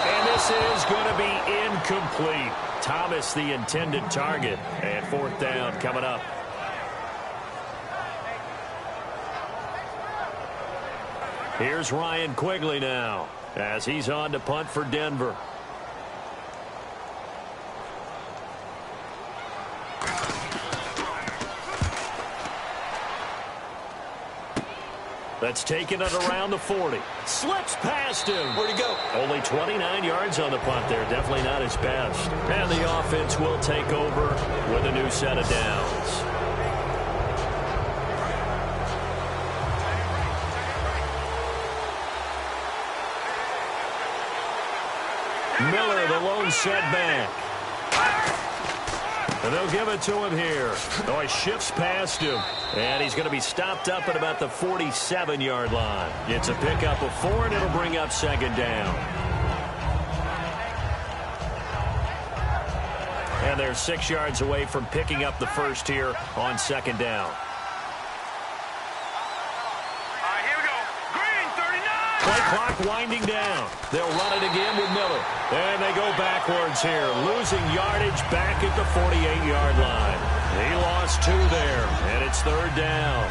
And this is going to be incomplete. Thomas, the intended target. And 4th down coming up. Here's Ryan Quigley now as he's on to punt for Denver. That's taken it around the 40. Slips past him. Where'd he go? Only 29 yards on the punt there. Definitely not his best. And the offense will take over with a new set of downs. Miller, the lone setback. And they'll give it to him here. Oh, he shifts past him. And he's going to be stopped up at about the 47-yard line. It's a pickup of 4, and it'll bring up 2nd down. And they're 6 yards away from picking up the 1st here on 2nd down. Here we go. Green, 39. Play clock winding down. They'll run it again with Miller. And they go backwards here, losing yardage back at the 48-yard line. He lost 2 there, and it's 3rd down.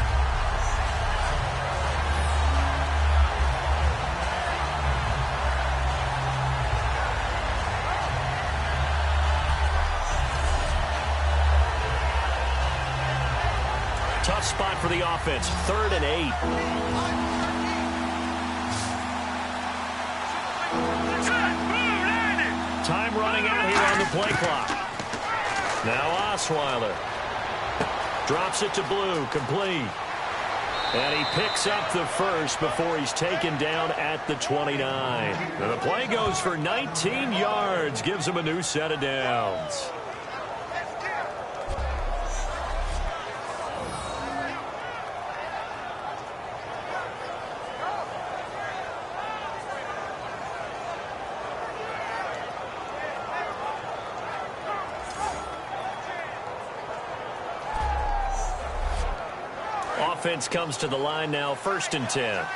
Tough spot for the offense, 3rd and 8. Time running out here on the play clock. Now Osweiler drops it to Blue, complete. And he picks up the 1st before he's taken down at the 29. And the play goes for 19 yards, gives him a new set of downs. offense comes to the line now, 1st and 10. Here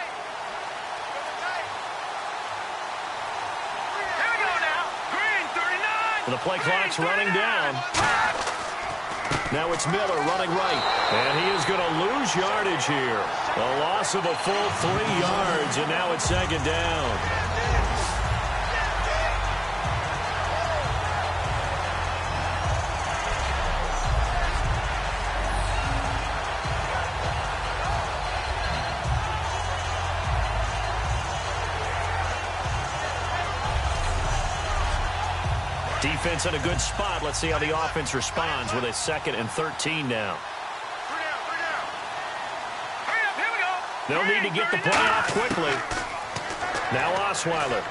we go now. Green 39. The play clock's running down. Now it's Miller running right. And he is going to lose yardage here. A loss of a full 3 yards, and now it's 2nd down. Defense in a good spot. Let's see how the offense responds with a 2nd and 13 now. They'll need to get the play off quickly. Now Osweiler.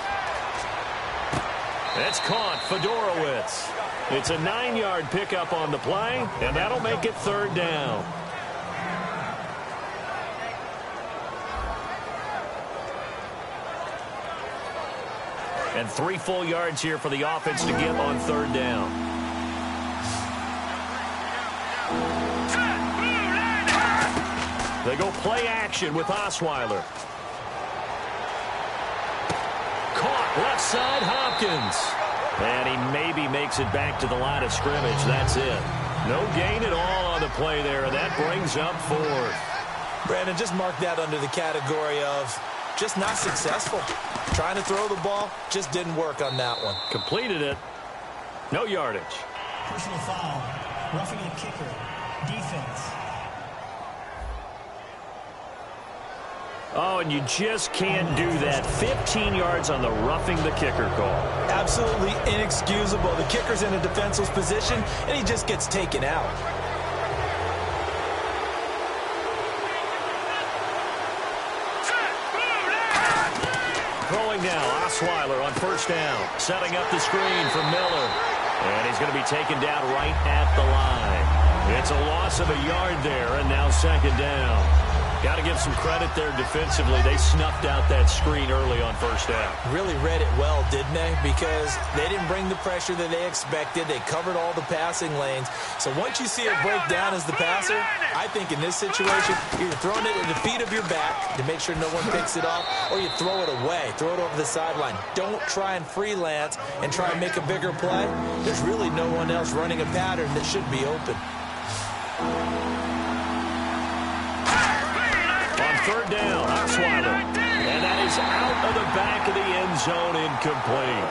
It's caught. Fedorowicz. It's a 9-yard pickup on the play, and that'll make it 3rd down. And 3 full yards here for the offense to get on 3rd down. They go play action with Osweiler. Caught left side, Hopkins. And he maybe makes it back to the line of scrimmage. That's it. No gain at all on the play there. That brings up 4th. Brandon, just mark that under the category of just not successful. Trying to throw the ball, just didn't work on that one. Completed it. No yardage. Personal foul. Roughing the kicker. Defense. Oh, and you just can't do that. 15 yards on the roughing the kicker call. Absolutely inexcusable. The kicker's in a defenseless position, and he just gets taken out. Throwing now, Osweiler on 1st down. Setting up the screen for Miller. And he's going to be taken down right at the line. It's a loss of a yard there, and now 2nd down. Got to give some credit there defensively. They snuffed out that screen early on 1st down. Really read it well, didn't they? Because they didn't bring the pressure that they expected. They covered all the passing lanes. So once you see it break down as the passer, I think in this situation, you're throwing it at the feet of your back to make sure no one picks it off, or you throw it away. Throw it over the sideline. Don't try and freelance and try and make a bigger play. There's really no one else running a pattern that should be open. 3rd down, Osweiler. And that is out of the back of the end zone, incomplete.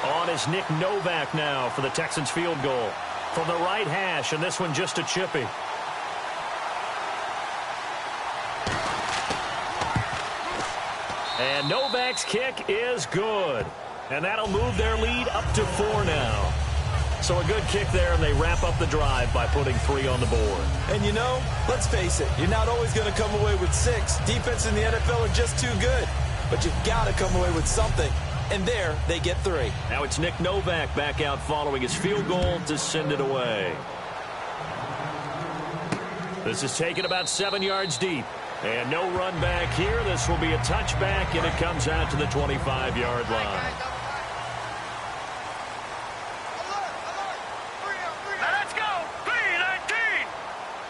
On is Nick Novak now for the Texans field goal. From the right hash, and this one just a chippy. And Novak's kick is good. And that'll move their lead up to 4 now. So a good kick there, and they wrap up the drive by putting 3 on the board. And you know, let's face it, you're not always going to come away with 6. Defense in the NFL are just too good. But you've got to come away with something. And there, they get 3. Now it's Nick Novak back out following his field goal to send it away. This is taken about 7 yards deep. And no run back here. This will be a touchback, and it comes out to the 25-yard line. Let's go. 3-19.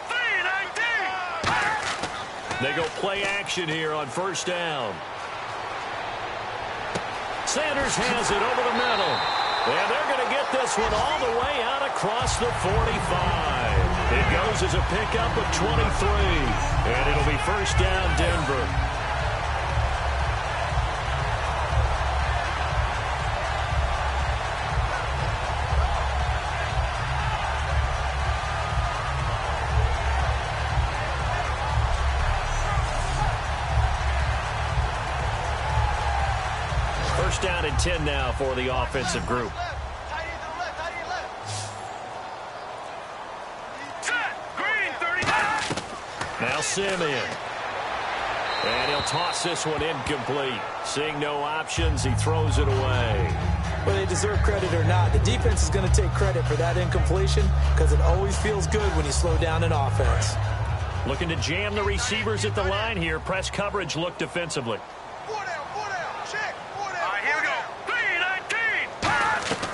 3-19. They go play action here on 1st down. Sanders has it over the middle. And they're going to get this one all the way out across the 45. It goes as a pickup of 23. And it'll be 1st down, Denver. First down and 10 now for the offensive group. Now Simeon. And he'll toss this one incomplete. Seeing no options, he throws it away. Whether they deserve credit or not, the defense is going to take credit for that incompletion because it always feels good when you slow down an offense. Looking to jam the receivers at the line here. Press coverage look defensively. Check. All right, here we go. 3-19.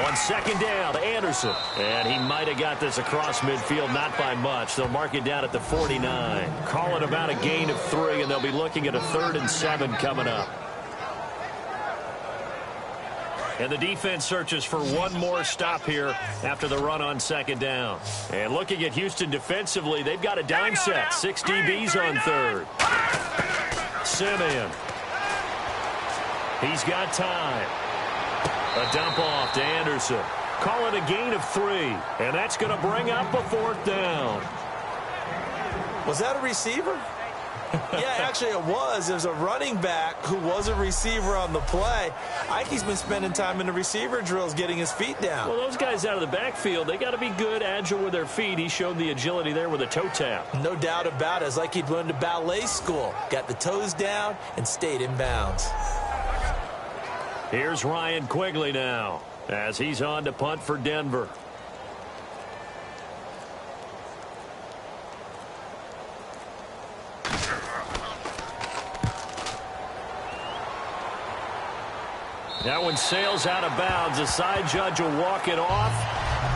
On second down, Anderson. And he might have got this across midfield, not by much. They'll mark it down at the 49. Call it about a gain of 3, and they'll be looking at a 3rd and 7 coming up. And the defense searches for one more stop here after the run on second down. And looking at Houston defensively, they've got a dime set. 6 DBs on 3rd. Simeon. He's got time. A dump off to Anderson. Call it a gain of 3. And that's going to bring up a 4th down. Was that a receiver? Yeah, actually it was. There's a running back who was a receiver on the play. Ike's been spending time in the receiver drills getting his feet down. Well, those guys out of the backfield, they got to be good, agile with their feet. He showed the agility there with a toe tap. No doubt about it. It's like he'd learned to ballet school. Got the toes down and stayed in bounds. Here's Ryan Quigley now as he's on to punt for Denver. That one sails out of bounds. The side judge will walk it off.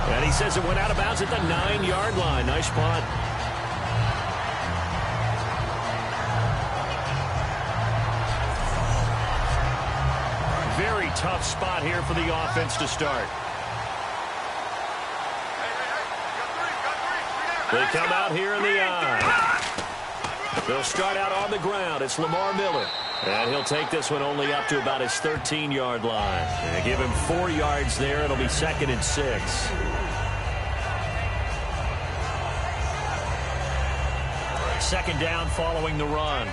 And he says it went out of bounds at the 9-yard line. Nice punt. Very tough spot here for the offense to start. They come out here in the eye. They'll start out on the ground. It's Lamar Miller. And he'll take this one only up to about his 13-yard line. And give him 4 yards there. It'll be 2nd and 6. Second down following the run.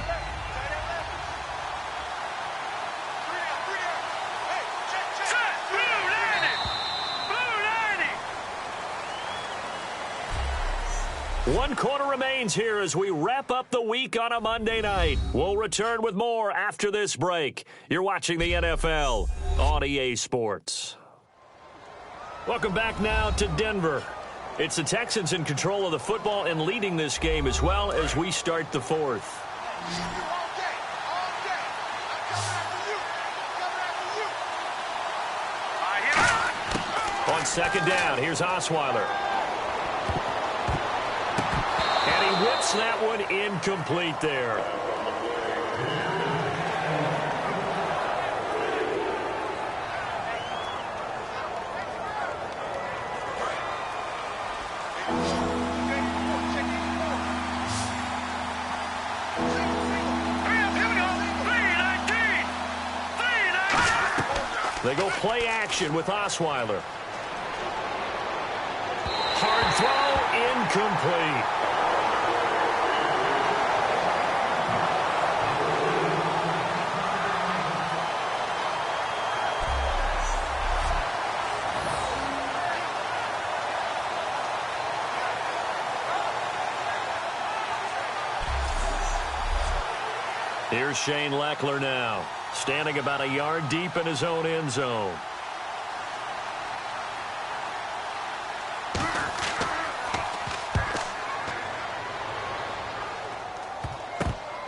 One quarter remains here as we wrap up the week on a Monday night. We'll return with more after this break. You're watching the NFL on EA Sports. Welcome back now to Denver. It's the Texans in control of the football and leading this game as well as we start the 4th. On second down, here's Osweiler. And he whips that one incomplete there. They go play action with Osweiler. Hard throw, incomplete. Here's Shane Leckler now, standing about a yard deep in his own end zone.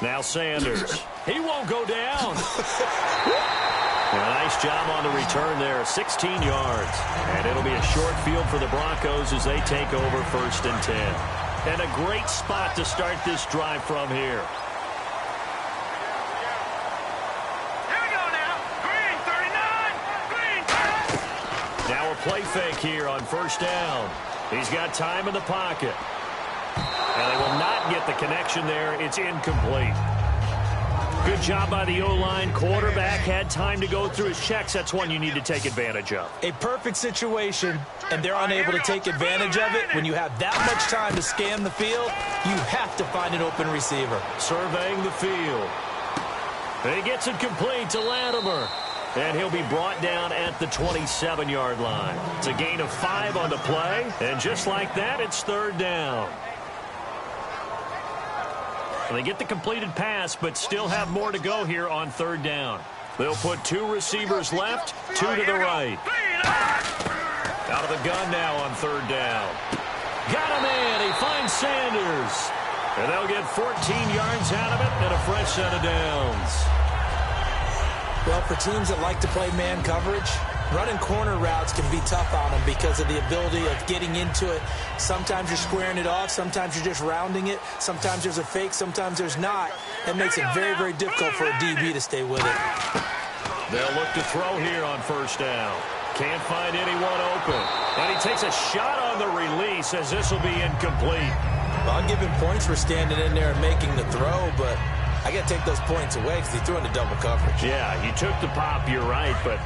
Now Sanders. He won't go down. A nice job on the return there, 16 yards. And it'll be a short field for the Broncos as they take over 1st and 10. And a great spot to start this drive from here. Play fake here on 1st down. He's got time in the pocket. And they will not get the connection there. It's incomplete. Good job by the O-line. Quarterback had time to go through his checks. That's one you need to take advantage of. A perfect situation, and they're unable to take advantage of it. When you have that much time to scan the field, you have to find an open receiver. Surveying the field. And he gets it complete to Latimer. And he'll be brought down at the 27-yard line. It's a gain of 5 on the play. And just like that, it's 3rd down. They get the completed pass, but still have more to go here on 3rd down. They'll put 2 receivers left, 2 to the right. Out of the gun now on 3rd down. Got him in. He finds Sanders. And they'll get 14 yards out of it and a fresh set of downs. Well, for teams that like to play man coverage, running corner routes can be tough on them because of the ability of getting into it. Sometimes you're squaring it off. Sometimes you're just rounding it. Sometimes there's a fake. Sometimes there's not. That makes it very, very difficult for a DB to stay with it. They'll look to throw here on first down. Can't find anyone open. And he takes a shot on the release as this will be incomplete. Well, I'll give him points for standing in there and making the throw, but I got to take those points away because he threw into double coverage. Yeah, you took the pop, you're right, but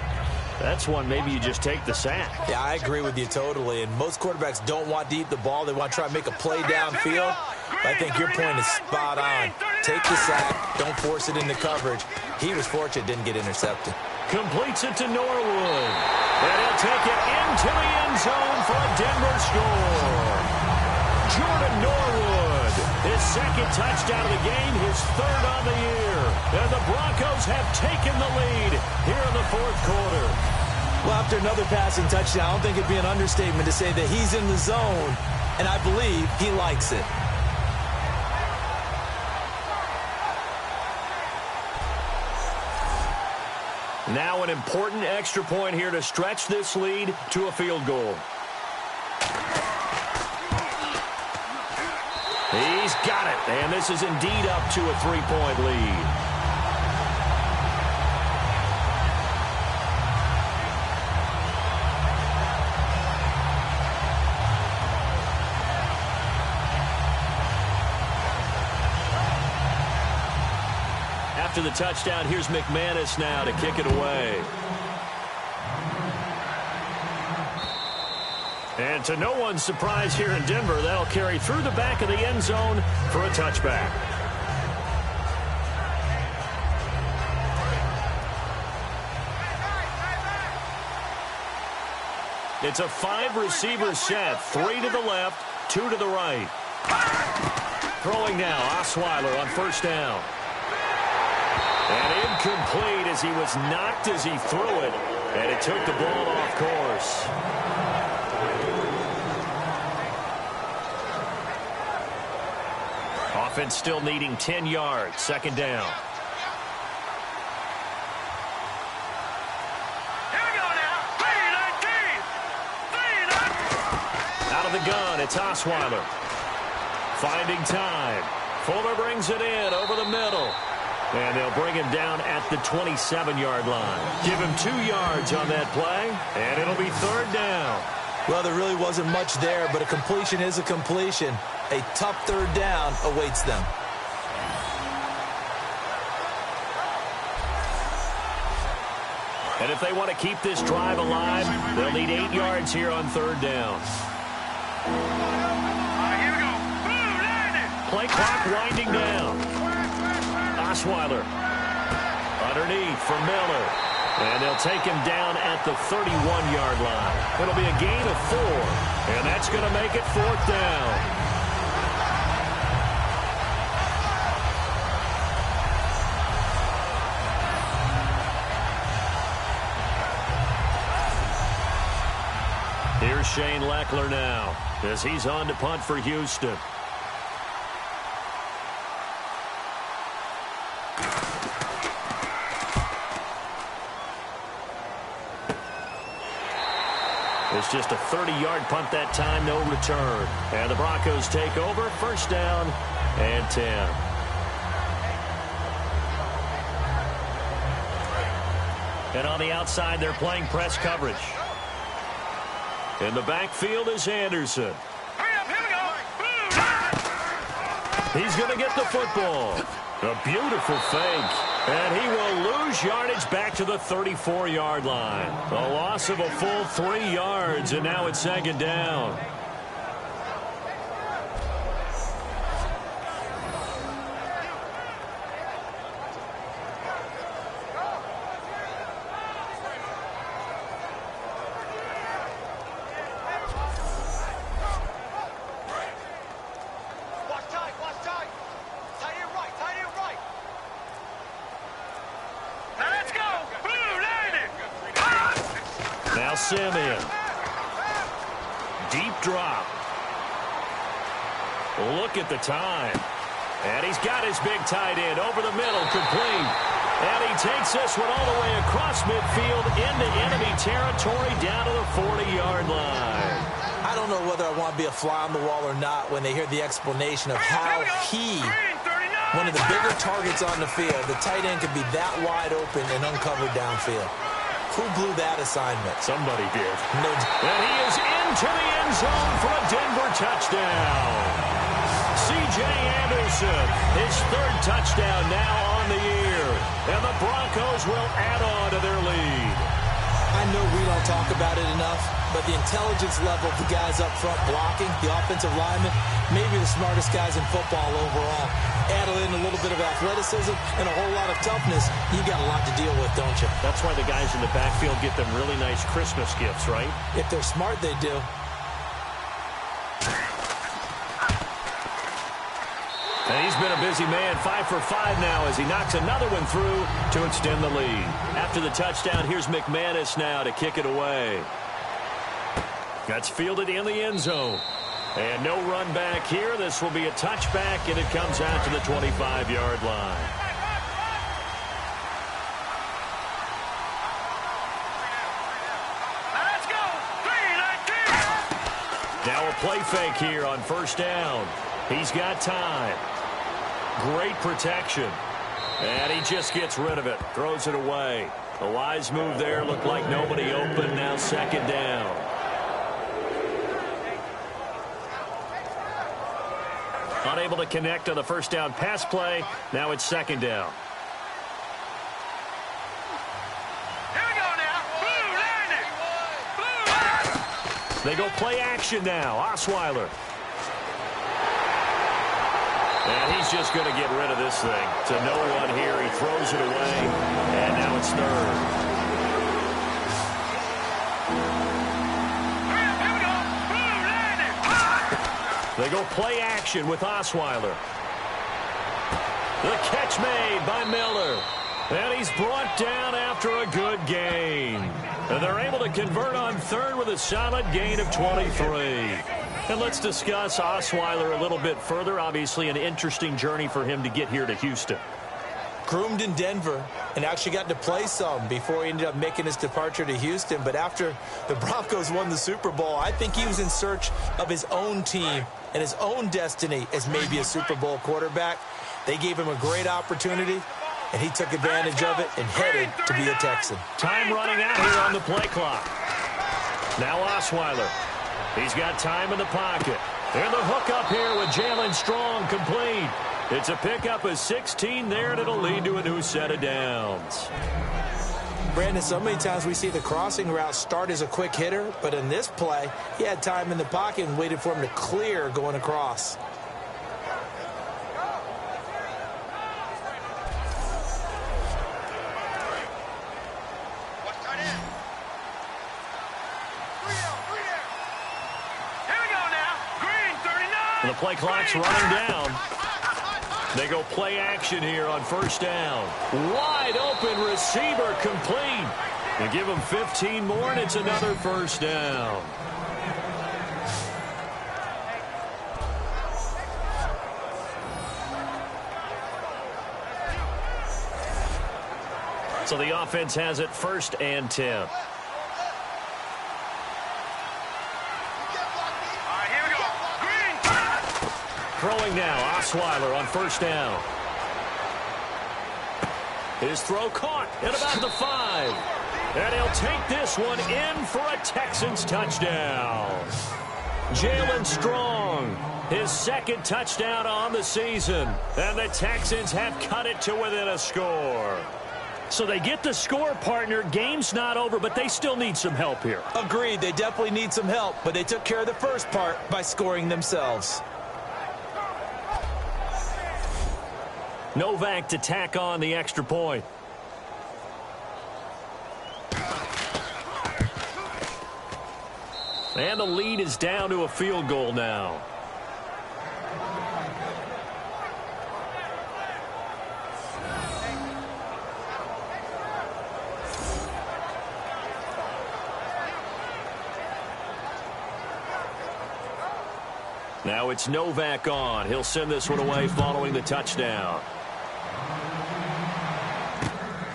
that's one maybe you just take the sack. Yeah, I agree with you totally, and most quarterbacks don't want to eat the ball. They want to try and make a play downfield. But I think your point is spot on. Take the sack. Don't force it into coverage. He was fortunate didn't get intercepted. Completes it to Norwood. And he'll take it into the end zone for a Denver score. Jordan Norwood, his second touchdown of the game, his third on the year. And the Broncos have taken the lead here in the fourth quarter. Well, after another passing touchdown, I don't think it'd be an understatement to say that he's in the zone, and I believe he likes it. Now an important extra point here to stretch this lead to a field goal. He's got it, and this is indeed up to a 3-point lead. After the touchdown, here's McManus now to kick it away. And to no one's surprise here in Denver, that'll carry through the back of the end zone for a touchback. It's a 5-receiver set, 3 to the left, 2 to the right. Throwing now, Osweiler on first down. And incomplete as he was knocked as he threw it, and it took the ball off course. Offense still needing 10 yards, second down. Here we go now. 3-19. Out of the gun, it's Osweiler. Finding time. Fuller brings it in over the middle. And they'll bring him down at the 27-yard line. Give him 2 yards on that play, and it'll be third down. Well, there really wasn't much there, but a completion is a completion. A tough third down awaits them. And if they want to keep this drive alive, they'll need 8 yards here on third down. Here we go. Boom, landed. Play clock winding down. Osweiler underneath for Miller. And they'll take him down at the 31-yard line. It'll be a gain of 4. And that's going to make it fourth down. Here's Shane Leckler now as he's on to punt for Houston. It's just a 30-yard punt that time, no return. And the Broncos take over, first down and 10. And on the outside, they're playing press coverage. In the backfield is Anderson. Hurry up, here we go. He's going to get the football. A beautiful fake. And he will lose yardage back to the 34-yard line. A loss of a full 3 yards, and now it's second down. Simeon. Deep drop. Look at the time. And he's got his big tight end over the middle, complete. And he takes this one all the way across midfield into enemy territory down to the 40-yard line. I don't know whether I want to be a fly on the wall or not when they hear the explanation of how he, one of the bigger targets on the field, the tight end could be that wide open and uncovered downfield. Who blew that assignment? Somebody did. No. And he is into the end zone for a Denver touchdown. C.J. Anderson, his third touchdown now on the year. And the Broncos will add on to their lead. I know we don't talk about it enough, but the intelligence level of the guys up front blocking, the offensive linemen, maybe the smartest guys in football overall. Add in a little bit of athleticism and a whole lot of toughness, you got a lot to deal with, don't you? That's why the guys in the backfield get them really nice Christmas gifts, right? If they're smart, they do. And he's been a busy man, 5 for 5 now as he knocks another one through to extend the lead. After the touchdown, here's McManus now to kick it away. That's fielded in the end zone. And no run back here. This will be a touchback, and it comes out to the 25-yard line. Let's go. 3-19. Now a play fake here on first down. He's got time. Great protection. And he just gets rid of it. Throws it away. A wise move there. Looked like nobody open. Now second down. Unable to connect on the first down pass play. Now it's second down. Here we go now. Blue line it. Blue. They go play action now. Osweiler. And he's just going to get rid of this thing. To no one here. He throws it away. And now it's third. Here we go. Blue line it. They go play action with Osweiler. The catch made by Miller. And he's brought down after a good gain. And they're able to convert on third with a solid gain of 23. And let's discuss Osweiler a little bit further. Obviously an interesting journey for him to get here to Houston. Groomed in Denver and actually got to play some before he ended up making his departure to Houston. But after the Broncos won the Super Bowl, I think he was in search of his own team and his own destiny as maybe a Super Bowl quarterback. They gave him a great opportunity, and he took advantage of it and headed to be a Texan. Time running out here on the play clock. Now Osweiler. He's got time in the pocket. And the hook up here with Jalen Strong complete. It's a pickup of 16 there, and it'll lead to a new set of downs. Brandon, so many times we see the crossing route start as a quick hitter, but in this play, he had time in the pocket and waited for him to clear going across. The play clock's running down. They go play action here on first down. Wide open receiver complete. They give him 15 more, and it's another first down. So the offense has it first and 10. Throwing now, Osweiler on first down. His throw caught at about the 5. And he'll take this one in for a Texans touchdown. Jalen Strong, his second touchdown on the season. And the Texans have cut it to within a score. So they get the score, partner. Game's not over, but they still need some help here. Agreed, they definitely need some help, but they took care of the first part by scoring themselves. Novak to tack on the extra point. And the lead is down to a field goal now. Now it's Novak on. He'll send this one away following the touchdown.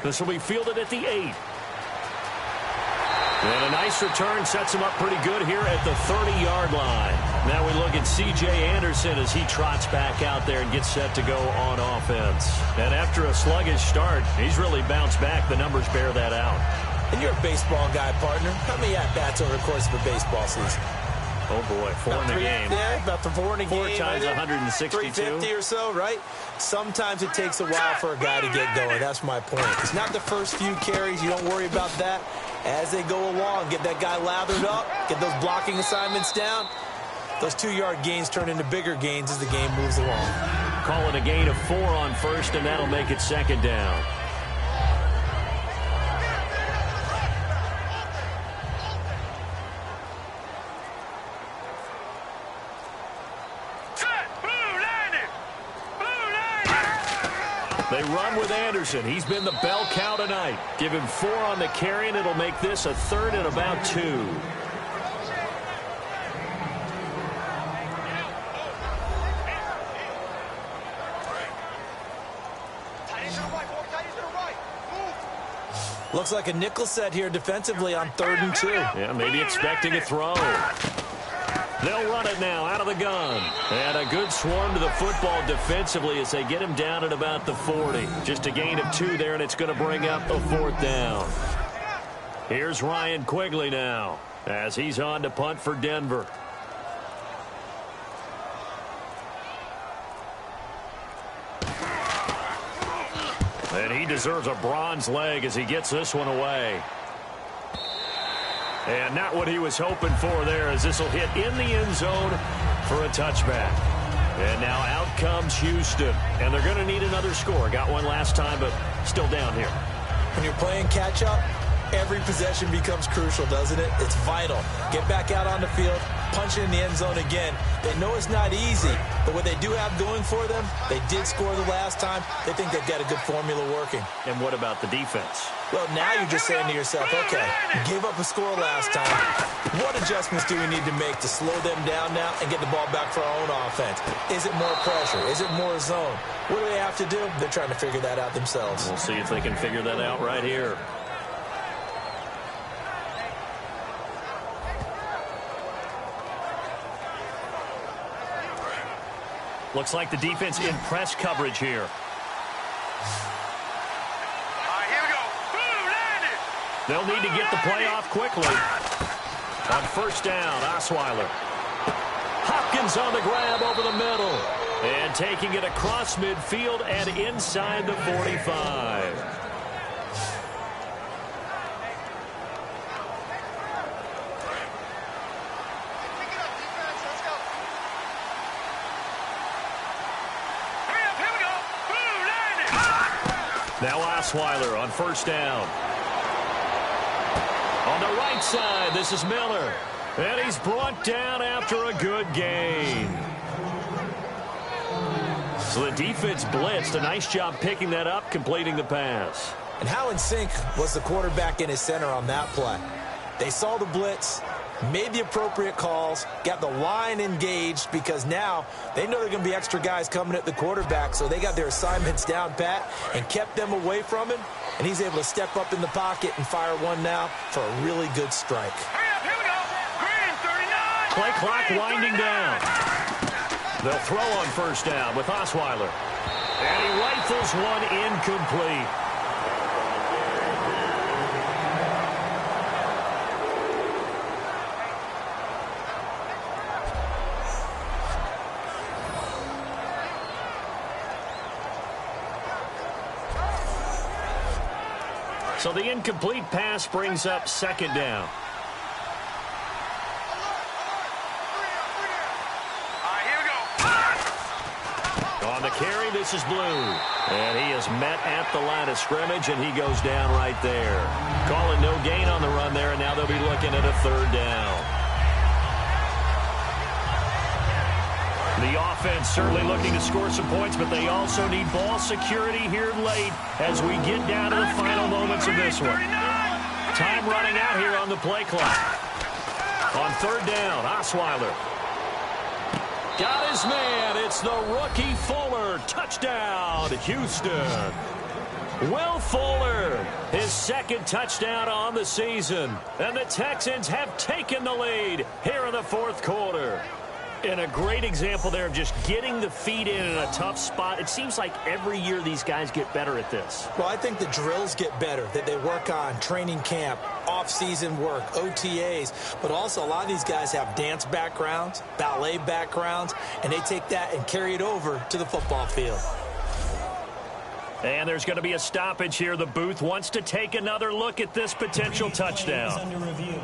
This will be fielded at the 8. And a nice return sets him up pretty good here at the 30-yard line. Now we look at C.J. Anderson as he trots back out there and gets set to go on offense. And after a sluggish start, he's really bounced back. The numbers bear that out. And you're a baseball guy, partner. How many at-bats over the course of a baseball season? Oh, boy, 4 in the game. Yeah, about 4 in a game. 4 times 162. 350 or so, right? Sometimes it takes a while for a guy to get going. That's my point. It's not the first few carries. You don't worry about that. As they go along, get that guy lathered up, get those blocking assignments down. Those 2-yard gains turn into bigger gains as the game moves along. Call it a gain of 4 on first, and that'll make it second down. They run with Anderson. He's been the bell cow tonight. Give him 4 on the carry, and it'll make this a 3rd and about 2. Looks like a nickel set here defensively on 3rd and 2. Yeah, maybe expecting a throw. They'll run it now out of the gun. And a good swarm to the football defensively as they get him down at about the 40. Just a gain of 2 there, and it's going to bring up a 4th down. Here's Ryan Quigley now as he's on to punt for Denver. And he deserves a bronze leg as he gets this one away. And not what he was hoping for there, as this will hit in the end zone for a touchback. And now out comes Houston. And they're going to need another score. Got one last time, but still down here. When you're playing catch-up, every possession becomes crucial, doesn't it? It's vital. Get back out on the field, punch it in the end zone again. They know it's not easy, but what they do have going for them, they did score the last time. They think they've got a good formula working. And what about the defense? Well, now you're just saying to yourself, okay, gave up a score last time. What adjustments do we need to make to slow them down now and get the ball back for our own offense? Is it more pressure? Is it more zone? What do they have to do? They're trying to figure that out themselves. We'll see if they can figure that out right here. Looks like the defense in press coverage here. Here we go. Boom, landed. They'll need to get the play off quickly. On 1st down, Osweiler. Hopkins on the grab over the middle. And taking it across midfield and inside the 45. Now Osweiler on 1st down. On the right side, this is Miller. And he's brought down after a good gain. So the defense blitzed. A nice job picking that up, completing the pass. And how in sync was the quarterback in his center on that play? They saw the blitz, made the appropriate calls, got the line engaged, because now they know there are going to be extra guys coming at the quarterback, so they got their assignments down pat and kept them away from him, and he's able to step up in the pocket and fire one now for a really good strike. Here we go. Green, 39. Play clock winding down. They'll throw on 1st down with Osweiler. And he rifles one incomplete. So the incomplete pass brings up 2nd down. Here we go. On the carry, this is Blue. And he is met at the line of scrimmage, and he goes down right there. Calling no gain on the run there, and now they'll be looking at a 3rd down. The offense certainly looking to score some points, but they also need ball security here late as we get down to the final moments of this one. Time running out here on the play clock. On 3rd down, Osweiler. Got his man. It's the rookie Fuller. Touchdown, Houston. Will Fuller, his second touchdown on the season. And the Texans have taken the lead here in the fourth quarter. And a great example there of just getting the feet in a tough spot. It seems like every year these guys get better at this. Well, I think the drills get better that they work on, training camp, off-season work, OTAs. But also a lot of these guys have dance backgrounds, ballet backgrounds, and they take that and carry it over to the football field. And there's going to be a stoppage here. The booth wants to take another look at this potential touchdown. Under review.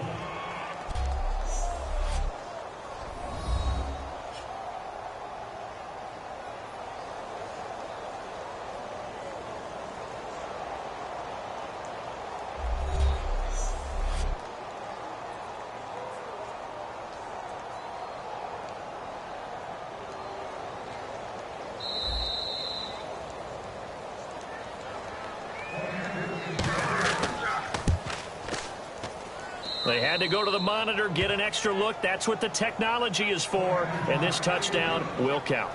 They had to go to the monitor, get an extra look. That's what the technology is for. And this touchdown will count.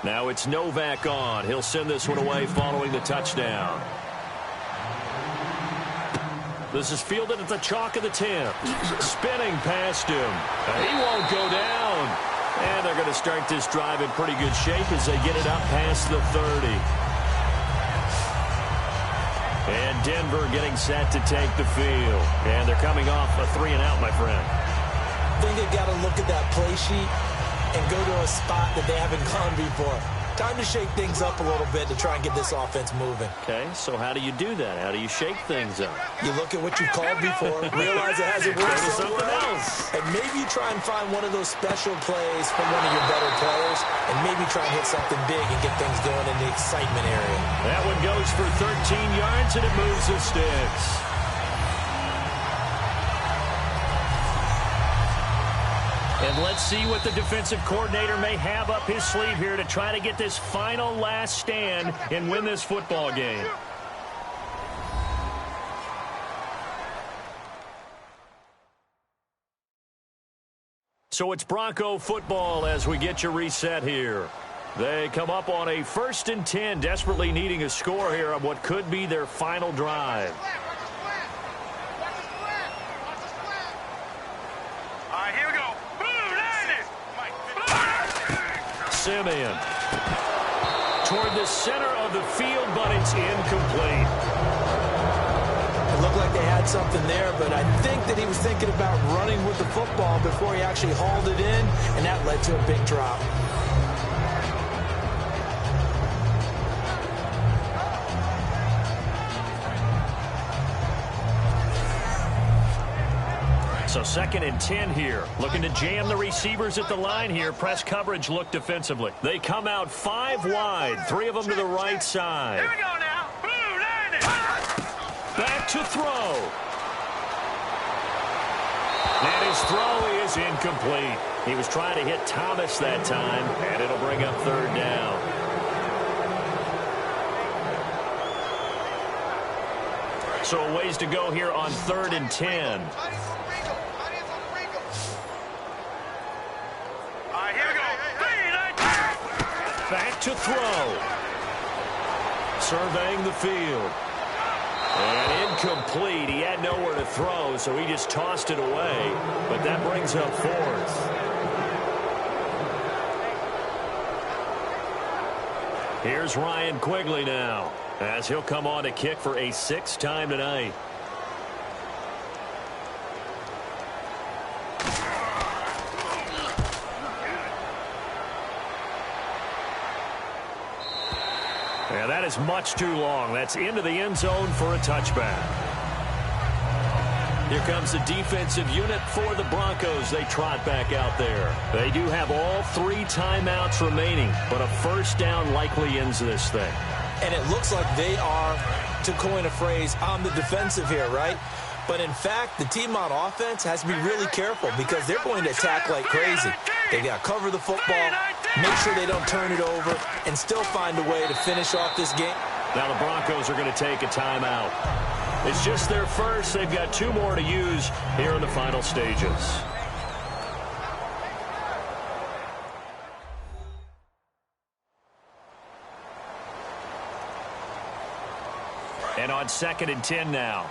Now it's Novak on. He'll send this one away following the touchdown. This is fielded at the chalk of the 10. Spinning past him. He won't go down. And they're going to start this drive in pretty good shape as they get it up past the 30. And Denver getting set to take the field. And they're coming off a 3-and-out, my friend. I think they've got to look at that play sheet and go to a spot that they haven't gone before. Time to shake things up a little bit to try and get this offense moving. Okay, so how do you do that? How do you shake things up? You look at what you've called before, realize it hasn't worked somewhere else, and maybe you try and find one of those special plays from one of your better players, and maybe try and hit something big and get things going in the excitement area. That one goes for 13 yards, and it moves the sticks. And let's see what the defensive coordinator may have up his sleeve here to try to get this final last stand and win this football game. So it's Bronco football as we get you reset here. They come up on a 1st and 10, desperately needing a score here on what could be their final drive. Simeon toward the center of the field, but it's incomplete. It looked like they had something there, but I think that he was thinking about running with the football before he actually hauled it in, and that led to a big drop. So 2nd and 10 here. Looking to jam the receivers at the line here. Press coverage look defensively. They come out 5 wide. 3 of them to the right side. Here we go now. Back to throw. And his throw is incomplete. He was trying to hit Thomas that time, and it'll bring up 3rd down. So a ways to go here on 3rd and 10. Back to throw. Surveying the field. And incomplete. He had nowhere to throw, so he just tossed it away. But that brings up 4th. Here's Ryan Quigley now, as he'll come on to kick for a 6th time tonight. Yeah, that is much too long. That's into the end zone for a touchback. Here comes the defensive unit for the Broncos. They trot back out there. They do have all 3 timeouts remaining, but a 1st down likely ends this thing. And it looks like they are, to coin a phrase, on the defensive here, right? But in fact, the team on offense has to be really careful because they're going to attack like crazy. They got to cover the football, make sure they don't turn it over, and still find a way to finish off this game. Now the Broncos are going to take a timeout. It's just their first. They've got 2 more to use here in the final stages. And on 2nd and 10 now.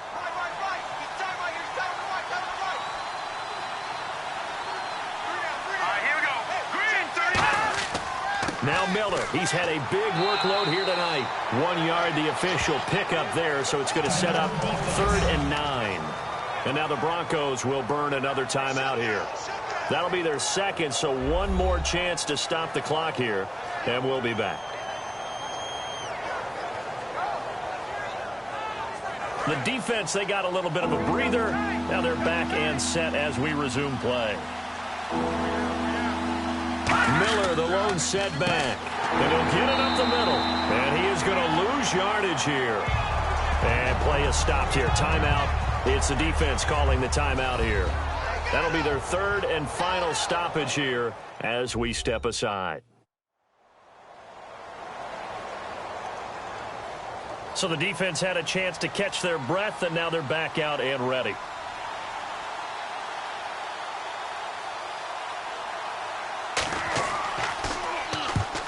Now Miller, he's had a big workload here tonight. 1 yard, the official pickup there, so it's going to set up 3rd and 9. And now the Broncos will burn another timeout here. That'll be their second, so 1 more chance to stop the clock here, and we'll be back. The defense, they got a little bit of a breather. Now they're back and set as we resume play. Miller, the lone setback. And he'll get it up the middle. And he is going to lose yardage here. And play is stopped here. Timeout. It's the defense calling the timeout here. That'll be their 3rd and final stoppage here as we step aside. So the defense had a chance to catch their breath, and now they're back out and ready.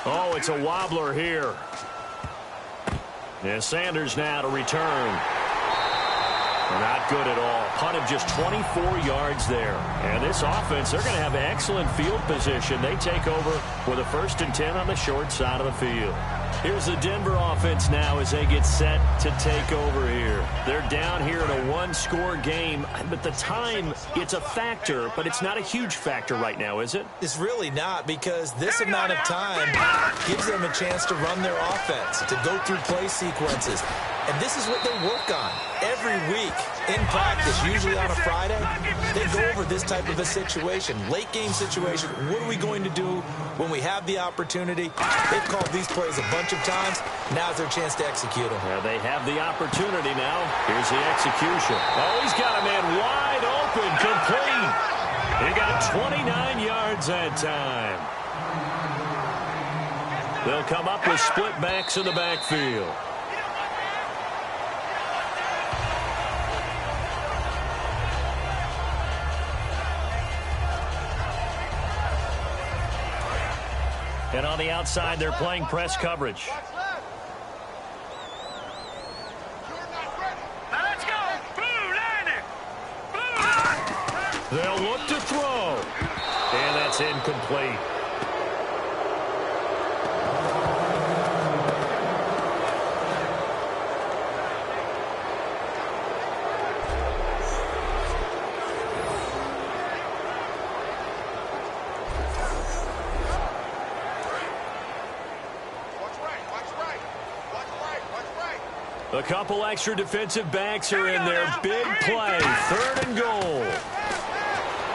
Oh, it's a wobbler here. And Sanders now to return. Not good at all. Punt of just 24 yards there. And this offense, they're going to have excellent field position. They take over with a 1st and 10 on the short side of the field. Here's the Denver offense now as they get set to take over here. They're down here in a 1-score game, but the time, it's a factor, but it's not a huge factor right now, is it? It's really not, because this amount of time gives them a chance to run their offense, to go through play sequences. And this is what they work on every week in practice, usually on a Friday. They go over this type of a situation, late game situation. What are we going to do when we have the opportunity? They've called these plays a bunch of times. Now's their chance to execute them. Yeah, they have the opportunity now. Here's the execution. Oh, he's got a man wide open, complete. He got 29 yards that time. They'll come up with split backs in the backfield. And on the outside, they're playing press coverage. Let's go. Blue line. They'll look to throw. And that's incomplete. A couple extra defensive backs are in there. Big play. 3rd and goal.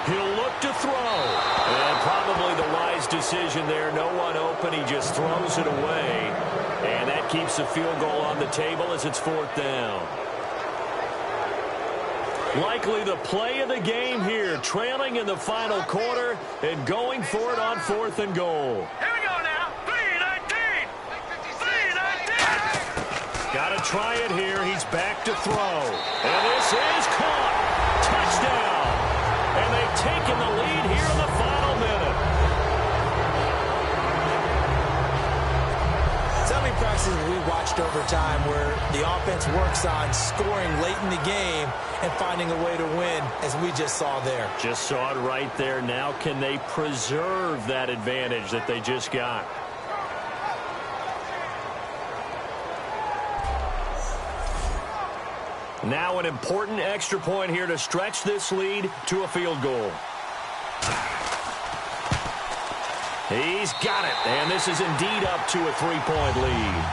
He'll look to throw. And probably the wise decision there. No one open. He just throws it away. And that keeps the field goal on the table as it's 4th down. Likely the play of the game here. Trailing in the final quarter and going for it on 4th and goal. Here we go now. 3-19. 3-19. Got to try it here. He's back to throw. And this is caught. Touchdown. And they've taken the lead here in the final minute. So many practices we watched over time where the offense works on scoring late in the game and finding a way to win, as we just saw there. Just saw it right there. Now can they preserve that advantage that they just got? Now an important extra point here to stretch this lead to a field goal. He's got it, and this is indeed up to a 3-point lead.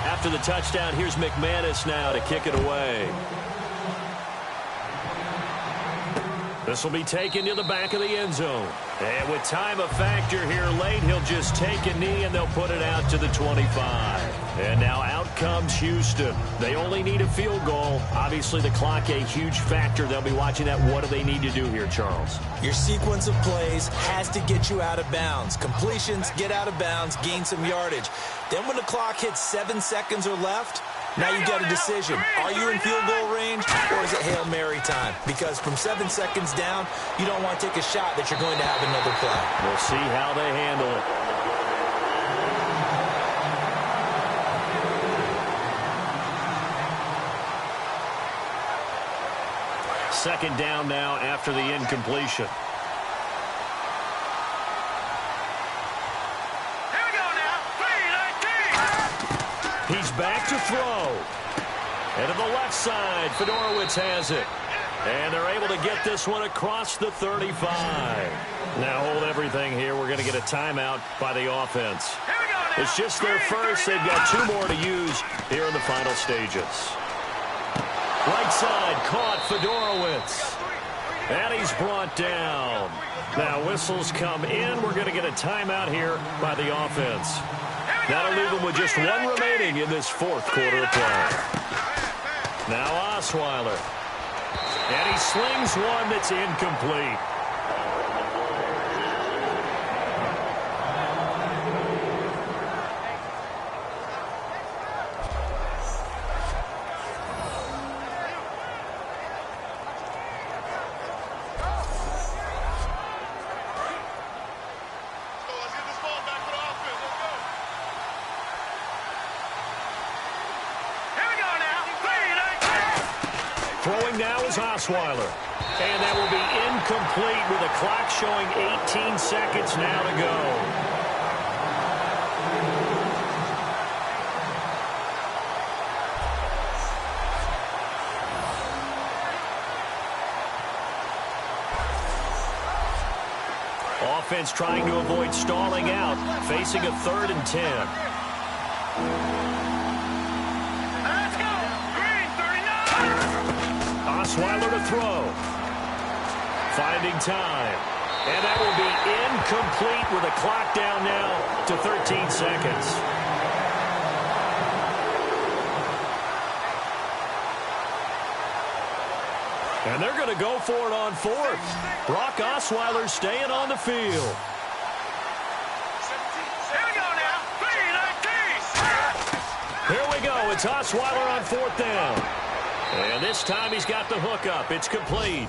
After the touchdown, here's McManus now to kick it away. This will be taken to the back of the end zone. And with time a factor here late, he'll just take a knee and they'll put it out to the 25. And now out comes Houston. They only need a field goal. Obviously the clock a huge factor. They'll be watching that. What do they need to do here, Charles? Your sequence of plays has to get you out of bounds. Completions, get out of bounds, gain some yardage. Then when the clock hits 7 seconds or left, now you got a decision. Are you in field goal range or is it Hail Mary time? Because from 7 seconds down, you don't want to take a shot that you're going to have another play. We'll see how they handle it. Second down now after the incompletion. He's back to throw. And to the left side, Fedorowicz has it. And they're able to get this one across the 35. Now hold everything here. We're going to get a timeout by the offense. It's just their first. They've got 2 more to use here in the final stages. Right side caught Fedorowicz. And he's brought down. Now whistles come in. We're going to get a timeout here by the offense. That'll leave them with just 1 remaining in this 4th quarter of play. Now Osweiler. And he slings one that's incomplete. Throwing now is Osweiler. And that will be incomplete with the clock showing 18 seconds now to go. Offense trying to avoid stalling out, facing a 3rd and 10. Osweiler to throw. Finding time. And that will be incomplete with a clock down now to 13 seconds. And they're going to go for it on 4th. Brock Osweiler staying on the field. Here we go. It's Osweiler on 4th down. And this time he's got the hook up. It's complete.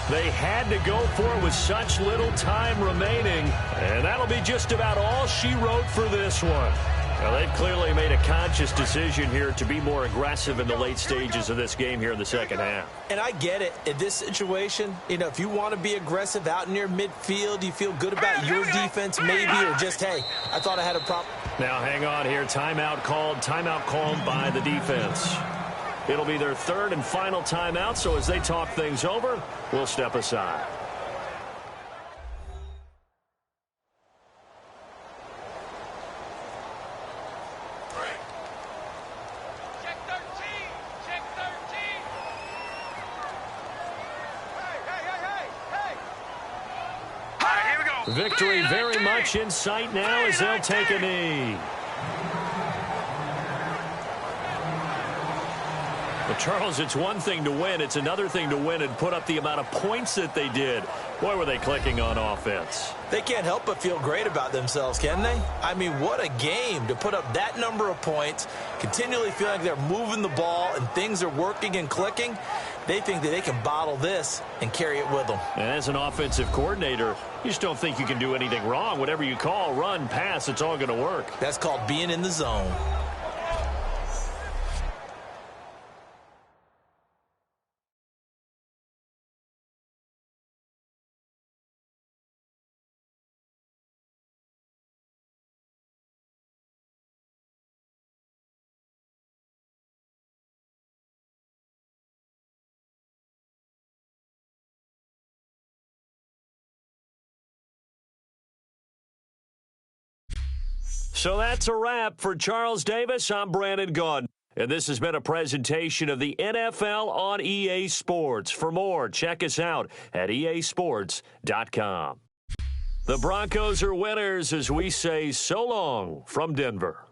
They had to go for it with such little time remaining. And that'll be just about all she wrote for this one. Well, they've clearly made a conscious decision here to be more aggressive in the late stages of this game here in the second half. And I get it. In this situation, if you want to be aggressive out near midfield, you feel good about your defense maybe, or just, hey, I thought I had a problem. Now hang on here. Timeout called by the defense. It'll be their 3rd and final timeout, so as they talk things over, we'll step aside. Check 13. Check 13. Hey. All right, here we go. Victory very much in sight now as they'll take a knee. But Charles, it's one thing to win. It's another thing to win and put up the amount of points that they did. Boy, were they clicking on offense. They can't help but feel great about themselves, can they? I mean, what a game to put up that number of points, continually feel like they're moving the ball and things are working and clicking. They think that they can bottle this and carry it with them. And as an offensive coordinator, you just don't think you can do anything wrong. Whatever you call, run, pass, it's all going to work. That's called being in the zone. So that's a wrap for Charles Davis. I'm Brandon Gaudin. And this has been a presentation of the NFL on EA Sports. For more, check us out at easports.com. The Broncos are winners as we say so long from Denver.